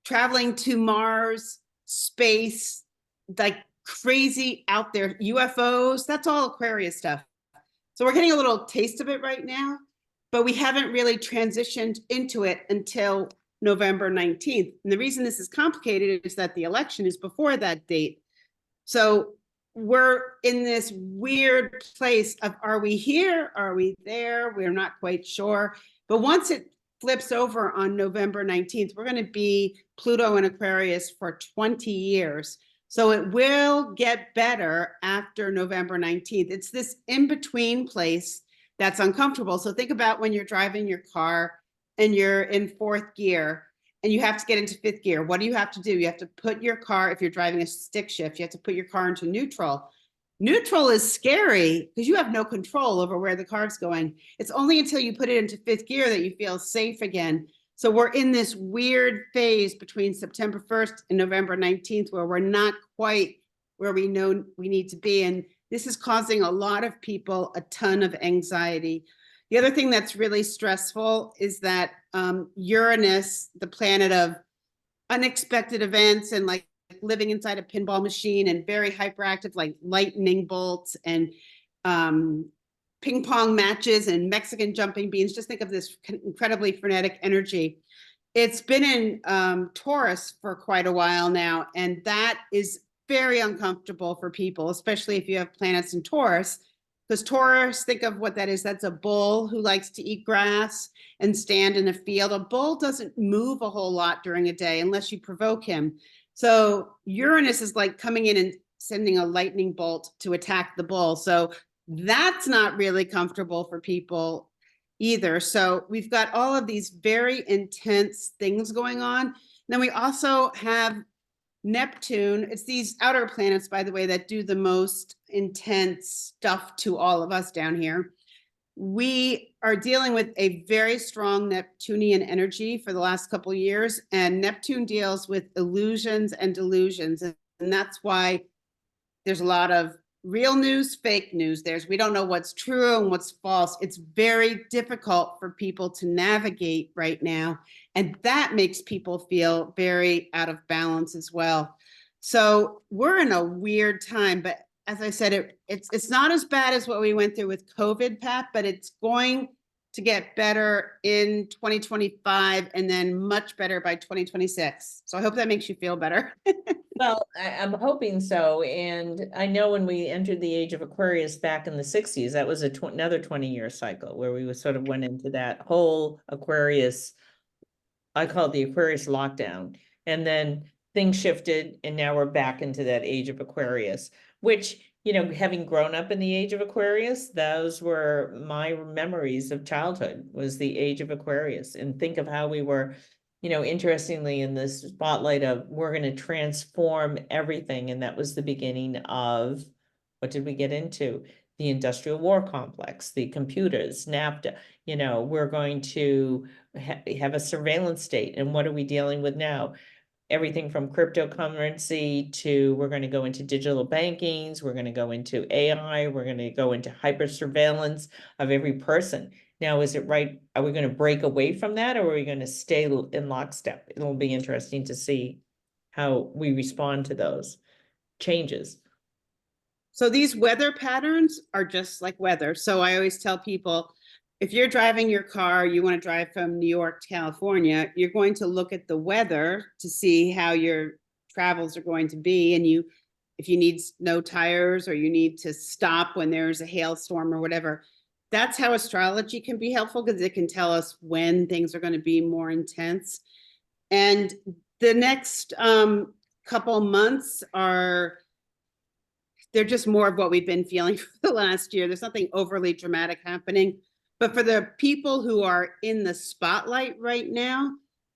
traveling to Mars, space, like crazy out there, UFOs, that's all Aquarius stuff. So we're getting a little taste of it right now, but we haven't really transitioned into it until November 19th. And the reason this is complicated is that the election is before that date. So we're in this weird place of, are we here? Are we there? We're not quite sure. But once it flips over on November 19th, we're going to be Pluto in Aquarius for 20 years. So it will get better after November 19th. It's this in-between place that's uncomfortable. So think about when you're driving your car and you're in fourth gear and you have to get into fifth gear. What do you have to do? You have to put your car, if you're driving a stick shift, you have to put your car into neutral. Neutral is scary because you have no control over where the car's going. It's only until you put it into fifth gear that you feel safe again. So we're in this weird phase between September 1st and November 19th where we're not quite where we know we need to be. And this is causing a lot of people a ton of anxiety. The other thing that's really stressful is that Uranus, the planet of unexpected events and like living inside a pinball machine and very hyperactive, like lightning bolts and ping pong matches and Mexican jumping beans. Just think of this incredibly frenetic energy. It's been in Taurus for quite a while now, and that is very uncomfortable for people, especially if you have planets in Taurus. Because Taurus, think of what that is. That's a bull who likes to eat grass and stand in a field. A bull doesn't move a whole lot during a day unless you provoke him. So Uranus is like coming in and sending a lightning bolt to attack the bull. So that's not really comfortable for people either. So we've got all of these very intense things going on. And then we also have Neptune. It's these outer planets, by the way, that do the most intense stuff to all of us down here. We are dealing with a very strong Neptunian energy for the last couple of years, and Neptune deals with illusions and delusions. And that's why there's a lot of real news, fake news. We don't know what's true and what's false. It's very difficult for people to navigate right now. And that makes people feel very out of balance as well. So we're in a weird time, but as I said, it's not as bad as what we went through with COVID, Pat, but it's going to get better in 2025 and then much better by 2026. So I hope that makes you feel better. Well, I'm hoping so. And I know when we entered the age of Aquarius back in the 60s, that was another 20-year cycle where we sort of went into that whole Aquarius, I call it the Aquarius lockdown. And then things shifted and now we're back into that age of Aquarius, which, you know, having grown up in the age of Aquarius, those were my memories of childhood, was the age of Aquarius. And think of how we were, you know, interestingly in this spotlight of we're going to transform everything. And that was the beginning of, what did we get into? The industrial war complex, the computers, NAFTA, you know, we're going to have a surveillance state. And what are we dealing with now? Everything from cryptocurrency to we're going to go into digital bankings, we're going to go into AI, we're going to go into hyper surveillance of every person. Now, is it right? Are we going to break away from that, or are we going to stay in lockstep? It'll be interesting to see how we respond to those changes. So these weather patterns are just like weather. So I always tell people, if you're driving your car, you want to drive from New York to California, you're going to look at the weather to see how your travels are going to be. And you if you need snow tires or you need to stop when there's a hailstorm or whatever. That's how astrology can be helpful, because it can tell us when things are going to be more intense. And the next couple months they're just more of what we've been feeling for the last year. There's nothing overly dramatic happening. But for the people who are in the spotlight right now,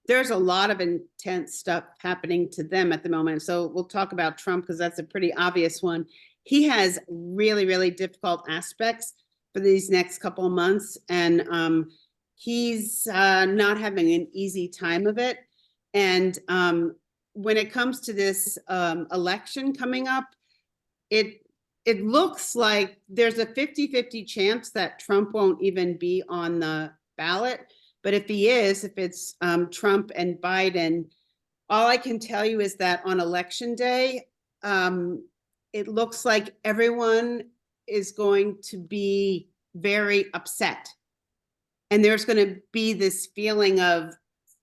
there's a lot of intense stuff happening to them at the moment. So we'll talk about Trump because that's a pretty obvious one. He has really, really difficult aspects for these next couple of months. And he's not having an easy time of it. And when it comes to this election coming up, it looks like there's a 50-50 chance that Trump won't even be on the ballot. But if he is, if it's Trump and Biden, all I can tell you is that on election day, it looks like everyone is going to be very upset. And there's going to be this feeling of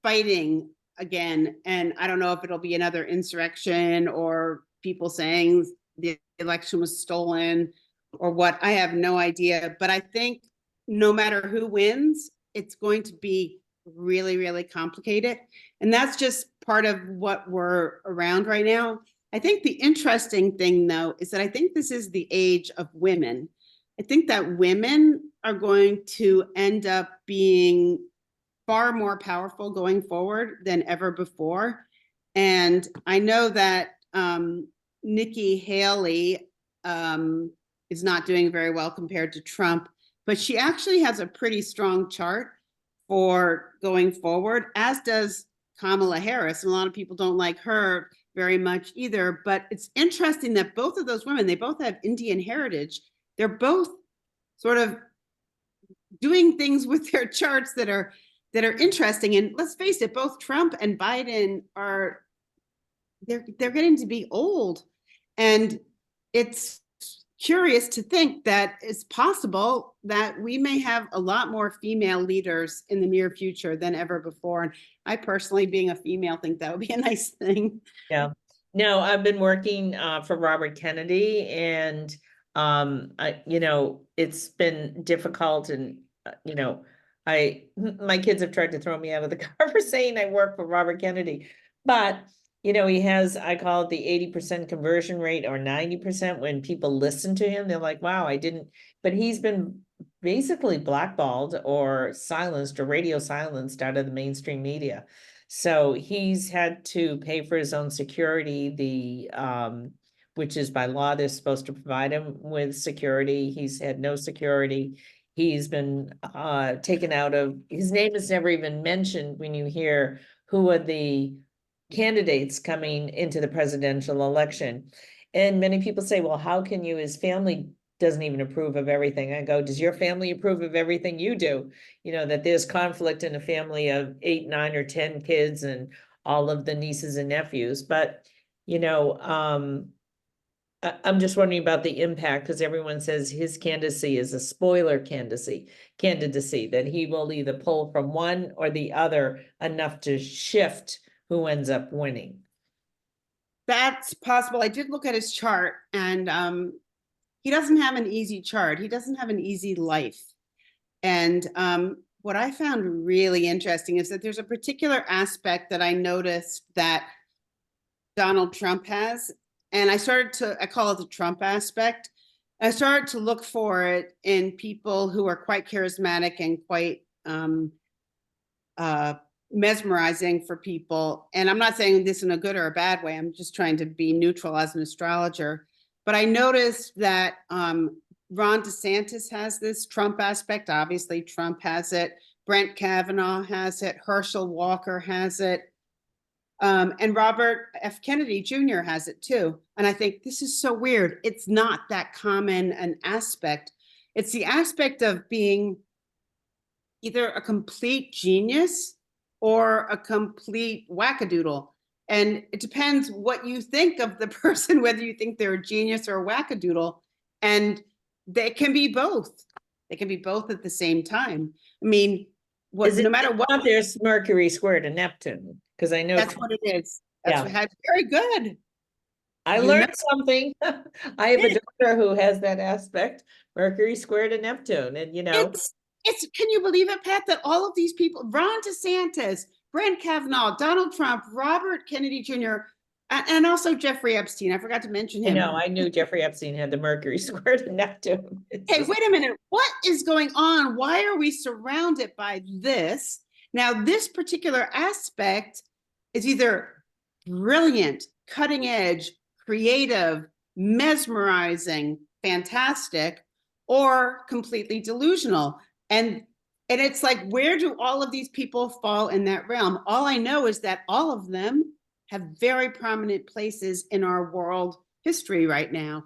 fighting again. And I don't know if it'll be another insurrection or people saying the election was stolen or what. I have no idea. But I think no matter who wins, it's going to be really, really complicated. And that's just part of what we're around right now. I think the interesting thing, though, is that I think this is the age of women. I think that women are going to end up being far more powerful going forward than ever before. And I know that Nikki Haley is not doing very well compared to Trump, but she actually has a pretty strong chart for going forward, as does Kamala Harris. And a lot of people don't like her very much either, but it's interesting that both of those women, they both have Indian heritage. They're both sort of doing things with their charts that are interesting. And let's face it, both Trump and Biden they're getting to be old. And it's curious to think that it's possible that we may have a lot more female leaders in the near future than ever before. And I personally, being a female, think that would be a nice thing. Yeah. No, I've been working for Robert Kennedy, and it's been difficult, and my kids have tried to throw me out of the car for saying I work for Robert Kennedy, but he has, I call it the 80% conversion rate, or 90% when people listen to him, they're like, wow, but he's been basically blackballed or silenced or radio silenced out of the mainstream media. So he's had to pay for his own security, which is by law, they're supposed to provide him with security. He's had no security. He's been taken out of, his name is never even mentioned when you hear who are the candidates coming into the presidential election. And many people say, well, how can you, his family doesn't even approve of everything. I go, does your family approve of everything you do? That there's conflict in a family of 8, 9, or 10 kids and all of the nieces and nephews. But, I'm just wondering about the impact, because everyone says his candidacy is a spoiler candidacy, that he will either pull from one or the other enough to shift who ends up winning. That's possible. I did look at his chart, and he doesn't have an easy chart. He doesn't have an easy life. And what I found really interesting is that there's a particular aspect that I noticed that Donald Trump has. And I call it the Trump aspect. I started to look for it in people who are quite charismatic and quite mesmerizing for people. And I'm not saying this in a good or a bad way. I'm just trying to be neutral as an astrologer. But I noticed that Ron DeSantis has this Trump aspect. Obviously, Trump has it. Brent Kavanaugh has it. Herschel Walker has it. And Robert F. Kennedy Jr. has it too. And I think this is so weird. It's not that common an aspect. It's the aspect of being either a complete genius or a complete wackadoodle. And it depends what you think of the person, whether you think they're a genius or a wackadoodle. And they can be both. They can be both at the same time. I mean, no matter what. There's Mercury square to Neptune, because I know that's what it is. That's very good. I You learned something. I have a daughter who has that aspect, Mercury square to Neptune, and It's, can you believe it, Pat, that all of these people, Ron DeSantis, Brent Kavanaugh, Donald Trump, Robert Kennedy Jr., and also Jeffrey Epstein, I forgot to mention him. I knew Jeffrey Epstein had the Mercury square to Neptune. Hey, wait a minute. What is going on? Why are we surrounded by this? Now, this particular aspect is either brilliant, cutting edge, creative, mesmerizing, fantastic, or completely delusional. And it's like, where do all of these people fall in that realm? All I know is that all of them have very prominent places in our world history right now.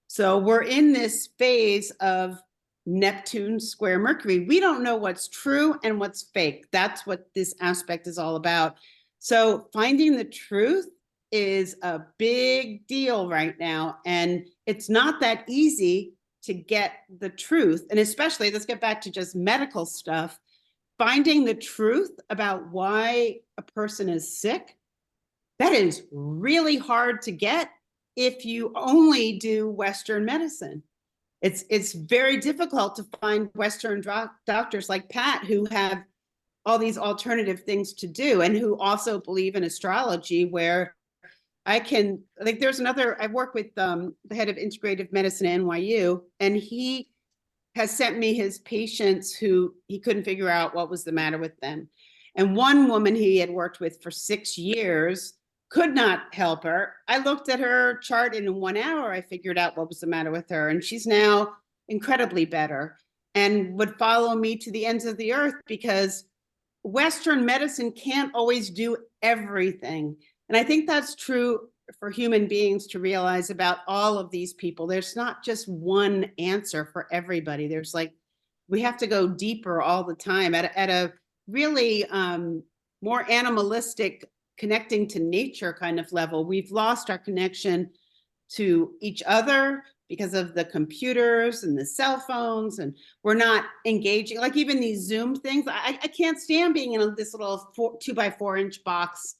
So we're in this phase of Neptune square Mercury. We don't know what's true and what's fake. That's what this aspect is all about. So finding the truth is a big deal right now. And it's not that easy to get the truth. And especially, let's get back to just medical stuff. Finding the truth about why a person is sick, that is really hard to get if you only do Western medicine. It's very difficult to find Western doctors like Pat who have all these alternative things to do and who also believe in astrology, where I can, like, there's another, I work with the head of integrative medicine at NYU, and he has sent me his patients who he couldn't figure out what was the matter with them. And one woman he had worked with for 6 years could not help her. I looked at her chart, and in 1 hour, I figured out what was the matter with her. And she's now incredibly better and would follow me to the ends of the earth, because Western medicine can't always do everything. And I think that's true for human beings to realize about all of these people. There's not just one answer for everybody. There's like, we have to go deeper all the time at a really more animalistic, connecting to nature kind of level. We've lost our connection to each other because of the computers and the cell phones, and we're not engaging. Like even these Zoom things, I can't stand being in this little 2x4-inch box.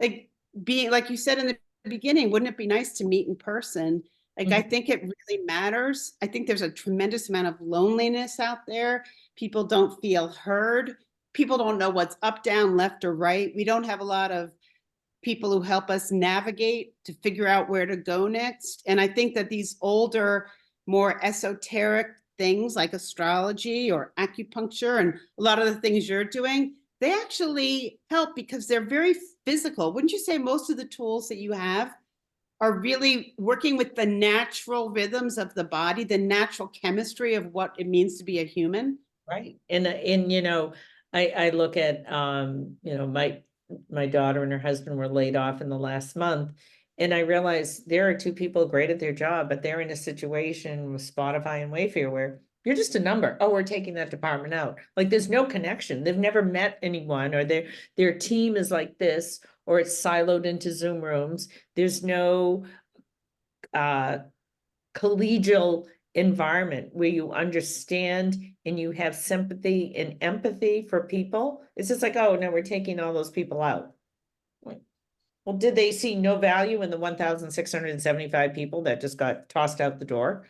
Like being, like you said in the beginning, wouldn't it be nice to meet in person? Like, I think it really matters. I think there's a tremendous amount of loneliness out there. People don't feel heard. People don't know what's up, down, left, or right. We don't have a lot of people who help us navigate to figure out where to go next. And I think that these older, more esoteric things like astrology or acupuncture and a lot of the things you're doing, they actually help because they're very physical. Wouldn't you say most of the tools that you have are really working with the natural rhythms of the body, the natural chemistry of what it means to be a human? Right. And I look at, my daughter and her husband were laid off in the last month. And I realized there are two people great at their job, but they're in a situation with Spotify and Wayfair where you're just a number. Oh, we're taking that department out. Like there's no connection. They've never met anyone, or their team is like this, or it's siloed into Zoom rooms. There's no collegial environment where you understand and you have sympathy and empathy for people. It's just like, oh no, we're taking all those people out. Well, did they see no value in the 1,675 people that just got tossed out the door?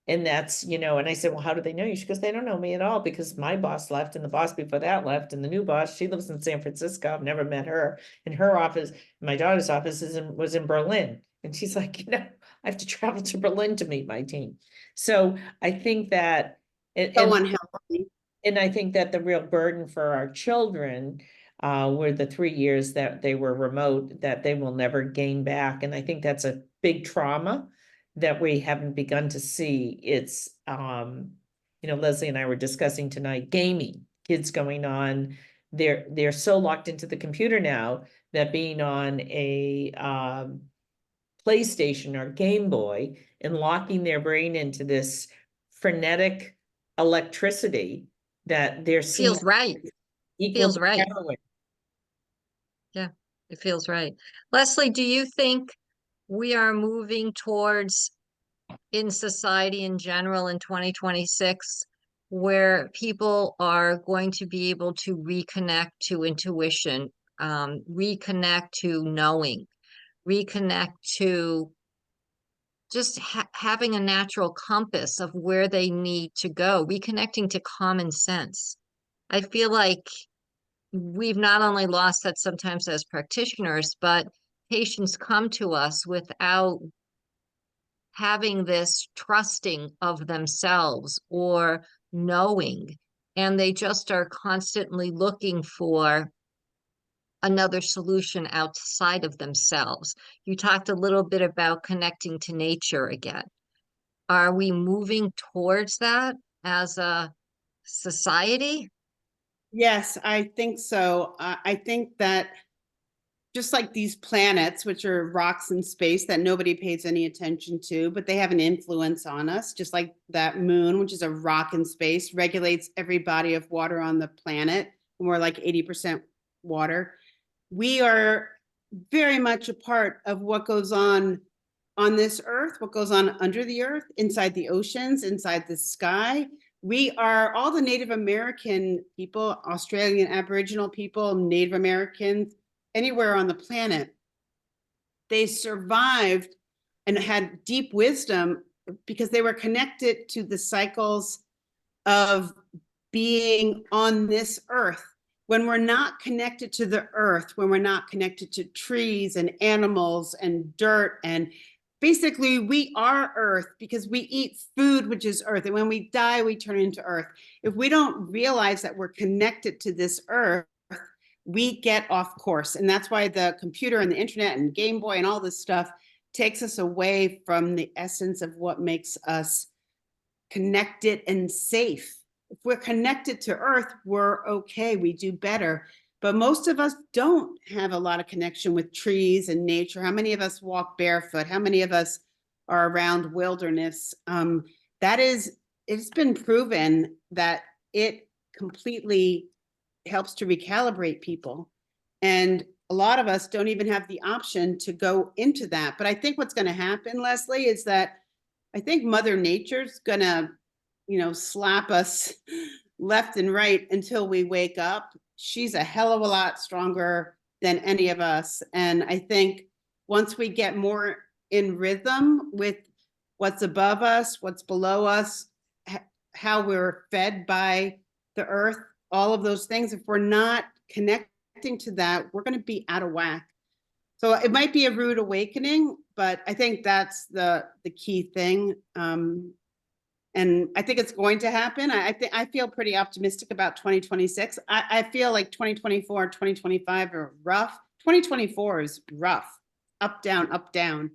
And that's, and I said, well, how do they know you? She goes, they don't know me at all because my boss left and the boss before that left. And the new boss, she lives in San Francisco. I've never met her. And her office, my daughter's office was in Berlin. And she's like, I have to travel to Berlin to meet my team. So I think that, So unhealthy. and I think that the real burden for our children were the 3 years that they were remote, that they will never gain back. And I think that's a big trauma that we haven't begun to see. It's, Leslie and I were discussing tonight, gaming, kids going on, they're so locked into the computer now that being on a PlayStation or Game Boy and locking their brain into this frenetic electricity that they're seeing Feels right. equals Feels right. heroin. Yeah, it feels right. Leslie, do you think we are moving towards, in society in general in 2026, where people are going to be able to reconnect to intuition, reconnect to knowing, reconnect to just having a natural compass of where they need to go, reconnecting to common sense. I feel like we've not only lost that sometimes as practitioners, but patients come to us without having this trusting of themselves or knowing, and they just are constantly looking for another solution outside of themselves. You talked a little bit about connecting to nature again. Are we moving towards that as a society? Yes, I think so. I think that just like these planets, which are rocks in space that nobody pays any attention to, but they have an influence on us, just like that moon, which is a rock in space, regulates every body of water on the planet. And we're like 80% water. We are very much a part of what goes on this earth, what goes on under the earth, inside the oceans, inside the sky. We are all the Native American people, Australian Aboriginal people, Native Americans, anywhere on the planet. They survived and had deep wisdom because they were connected to the cycles of being on this earth. When we're not connected to the earth, when we're not connected to trees and animals and dirt, and basically we are earth because we eat food, which is earth. And when we die, we turn into earth. If we don't realize that we're connected to this earth, we get off course. And that's why the computer and the internet and Game Boy and all this stuff takes us away from the essence of what makes us connected and safe. If we're connected to earth, we're okay, we do better. But most of us don't have a lot of connection with trees and nature. How many of us walk barefoot? How many of us are around wilderness? It's been proven that it completely helps to recalibrate people. And a lot of us don't even have the option to go into that. But I think what's going to happen, Leslie, is that I think Mother Nature's going to, slap us left and right until we wake up. She's a hell of a lot stronger than any of us. And I think once we get more in rhythm with what's above us, what's below us, how we're fed by the earth, all of those things, if we're not connecting to that, we're going to be out of whack. So it might be a rude awakening, but I think that's the key thing. And I think it's going to happen. I feel pretty optimistic about 2026. I feel like 2024, 2025 are rough. 2024 is rough, up, down.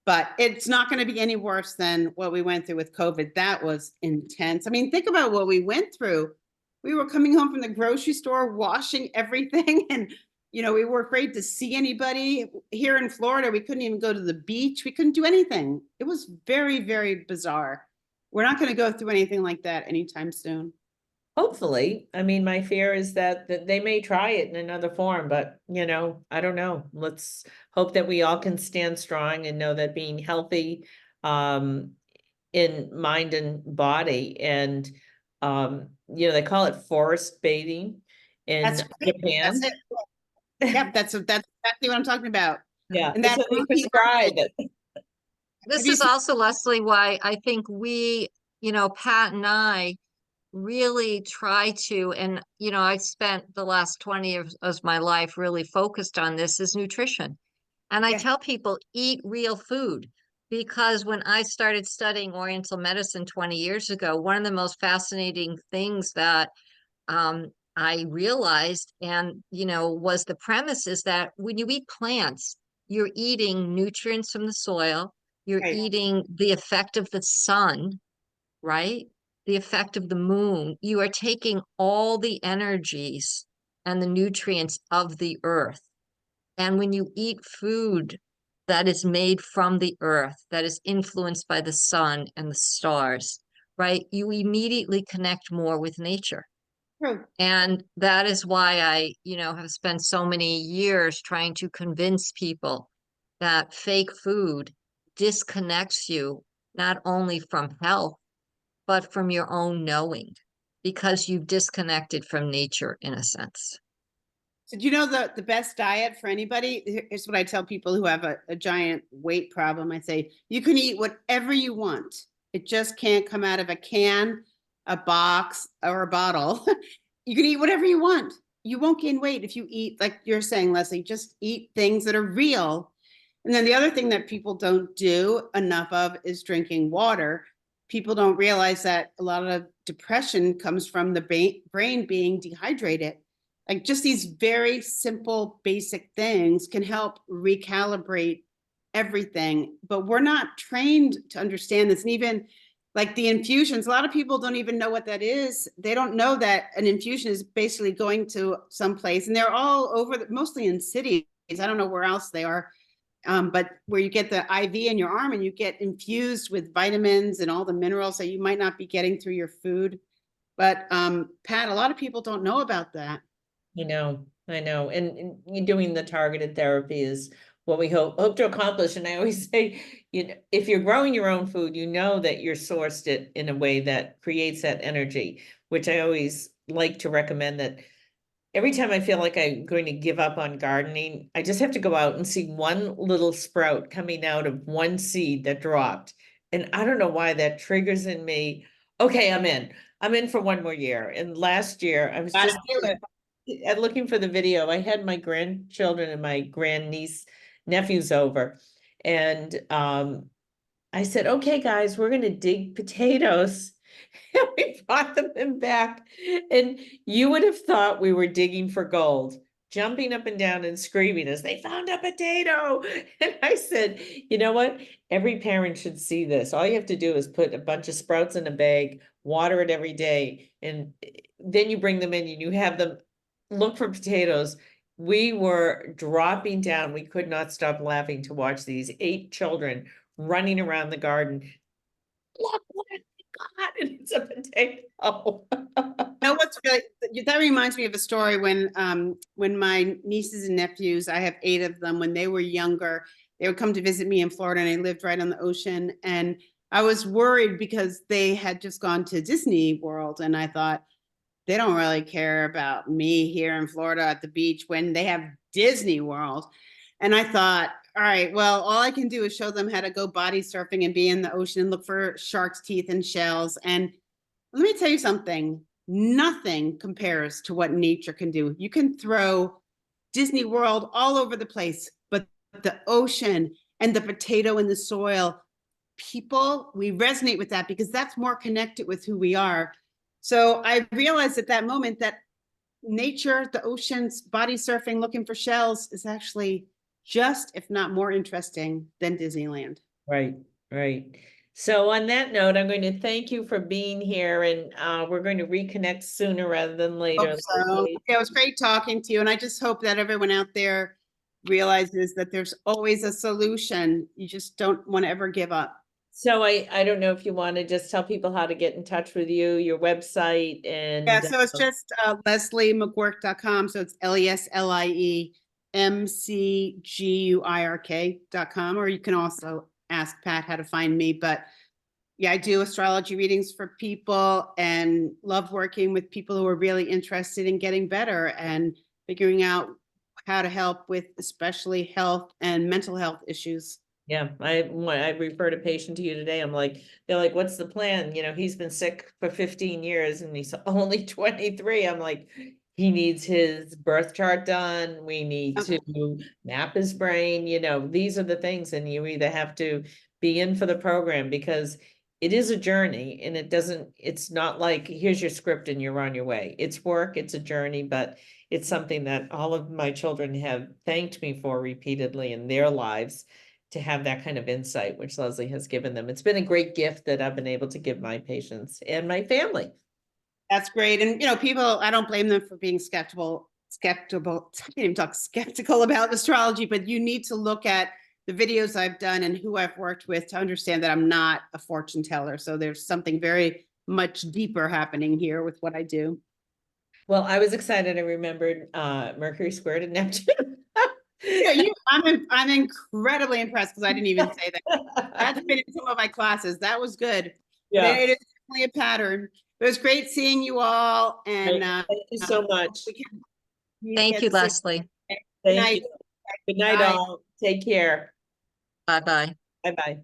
But it's not going to be any worse than what we went through with COVID. That was intense. I mean, think about what we went through. We were coming home from the grocery store, washing everything, and we were afraid to see anybody. Here in Florida, we couldn't even go to the beach. We couldn't do anything. It was very, very bizarre. We're not going to go through anything like that anytime soon. Hopefully. I mean, my fear is that they may try it in another form, but I don't know. Let's hope that we all can stand strong and know that being healthy in mind and body, and they call it forest bathing in That's Japan. That's it. Yep, that's exactly what I'm talking about. Yeah, And that's that what they prescribe. This is also, Leslie, why I think we, Pat and I really try to, and, I spent the last 20 years of my life really focused on this, is nutrition. And I tell people, eat real food, because when I started studying Oriental medicine 20 years ago, one of the most fascinating things that I realized, and, was the premise is that when you eat plants, you're eating nutrients from the soil, you're Right. eating the effect of the sun, right? The effect of the moon. You are taking all the energies and the nutrients of the earth. And when you eat food that is made from the earth, that is influenced by the sun and the stars, right? You immediately connect more with nature. True. And that is why I, have spent so many years trying to convince people that fake food disconnects you not only from health, but from your own knowing, because you've disconnected from nature in a sense. So do you know the best diet for anybody? Here's what I tell people who have a giant weight problem. I say, you can eat whatever you want. It just can't come out of a can, a box, or a bottle. You can eat whatever you want. You won't gain weight if you eat, like you're saying, Leslie, just eat things that are real. And then the other thing that people don't do enough of is drinking water. People don't realize that a lot of depression comes from the brain being dehydrated. Like just these very simple, basic things can help recalibrate everything. But we're not trained to understand this. And even like the infusions, a lot of people don't even know what that is. They don't know that an infusion is basically going to some place, and they're all over, mostly in cities. I don't know where else they are. But where you get the IV in your arm and you get infused with vitamins and all the minerals that you might not be getting through your food. But Pat, a lot of people don't know about that. I know. And doing the targeted therapy is what we hope to accomplish. And I always say, if you're growing your own food, you know that you're sourced it in a way that creates that energy, which I always like to recommend that every time I feel like I'm going to give up on gardening, I just have to go out and see one little sprout coming out of one seed that dropped. And I don't know why that triggers in me. Okay, I'm in. I'm in for one more year. And last year I was just looking for the video. I had my grandchildren and my grandniece nephews over. And I said, okay, guys, we're gonna dig potatoes. And we brought them in back. And you would have thought we were digging for gold, jumping up and down and screaming as they found a potato. And I said, you know what? Every parent should see this. All you have to do is put a bunch of sprouts in a bag, water it every day, and then you bring them in and you have them look for potatoes. We were dropping down. We could not stop laughing to watch these 8 children running around the garden. Look what I got, and it's a potato. Know what's really, that reminds me of a story when my nieces and nephews, I have 8 of them, when they were younger, they would come to visit me in Florida, and I lived right on the ocean. And I was worried because they had just gone to Disney World, and I thought, they don't really care about me here in Florida at the beach when they have Disney World. And I thought, all right, well, all I can do is show them how to go body surfing and be in the ocean and look for shark's teeth and shells. And let me tell you something, nothing compares to what nature can do. You can throw Disney World all over the place, but the ocean and the potato in the soil, people, we resonate with that because that's more connected with who we are. So I realized at that moment that nature, the oceans, body surfing, looking for shells is actually just, if not more interesting than Disneyland. Right. So on that note, I'm going to thank you for being here, and we're going to reconnect sooner rather than later. So, it was great talking to you, and I just hope that everyone out there realizes that there's always a solution. You just don't want to ever give up. So I don't know if you want to just tell people how to get in touch with you, your website, and Yeah, so it's just LeslieMcGuirk.com. So it's LeslieMcGuirk.com, or you can also ask Pat how to find me. But yeah, I do astrology readings for people and love working with people who are really interested in getting better and figuring out how to help with especially health and mental health issues. yeah, I referred a patient to you today. I'm like, they're like, what's the plan? He's been sick for 15 years and he's only 23. I'm like, he needs his birth chart done. We need to map his brain. These are the things, and you either have to be in for the program because it is a journey, and it's not like here's your script and you're on your way. It's work, it's a journey, but it's something that all of my children have thanked me for repeatedly in their lives, to have that kind of insight, which Leslie has given them. It's been a great gift that I've been able to give my patients and my family. That's great. And, people, I don't blame them for being skeptical, I can't even talk skeptical about astrology, but you need to look at the videos I've done and who I've worked with to understand that I'm not a fortune teller. So there's something very much deeper happening here with what I do. Well, I was excited. I remembered Mercury squared and Neptune. Yeah, I'm incredibly impressed because I didn't even say that. That's been in some of my classes. That was good. Yeah. It is definitely a pattern. It was great seeing you all, and thank you so much. Thank get you, sick. Leslie. Good Thank night. you. Good night, Bye. all. Take care. Bye-bye. Bye-bye.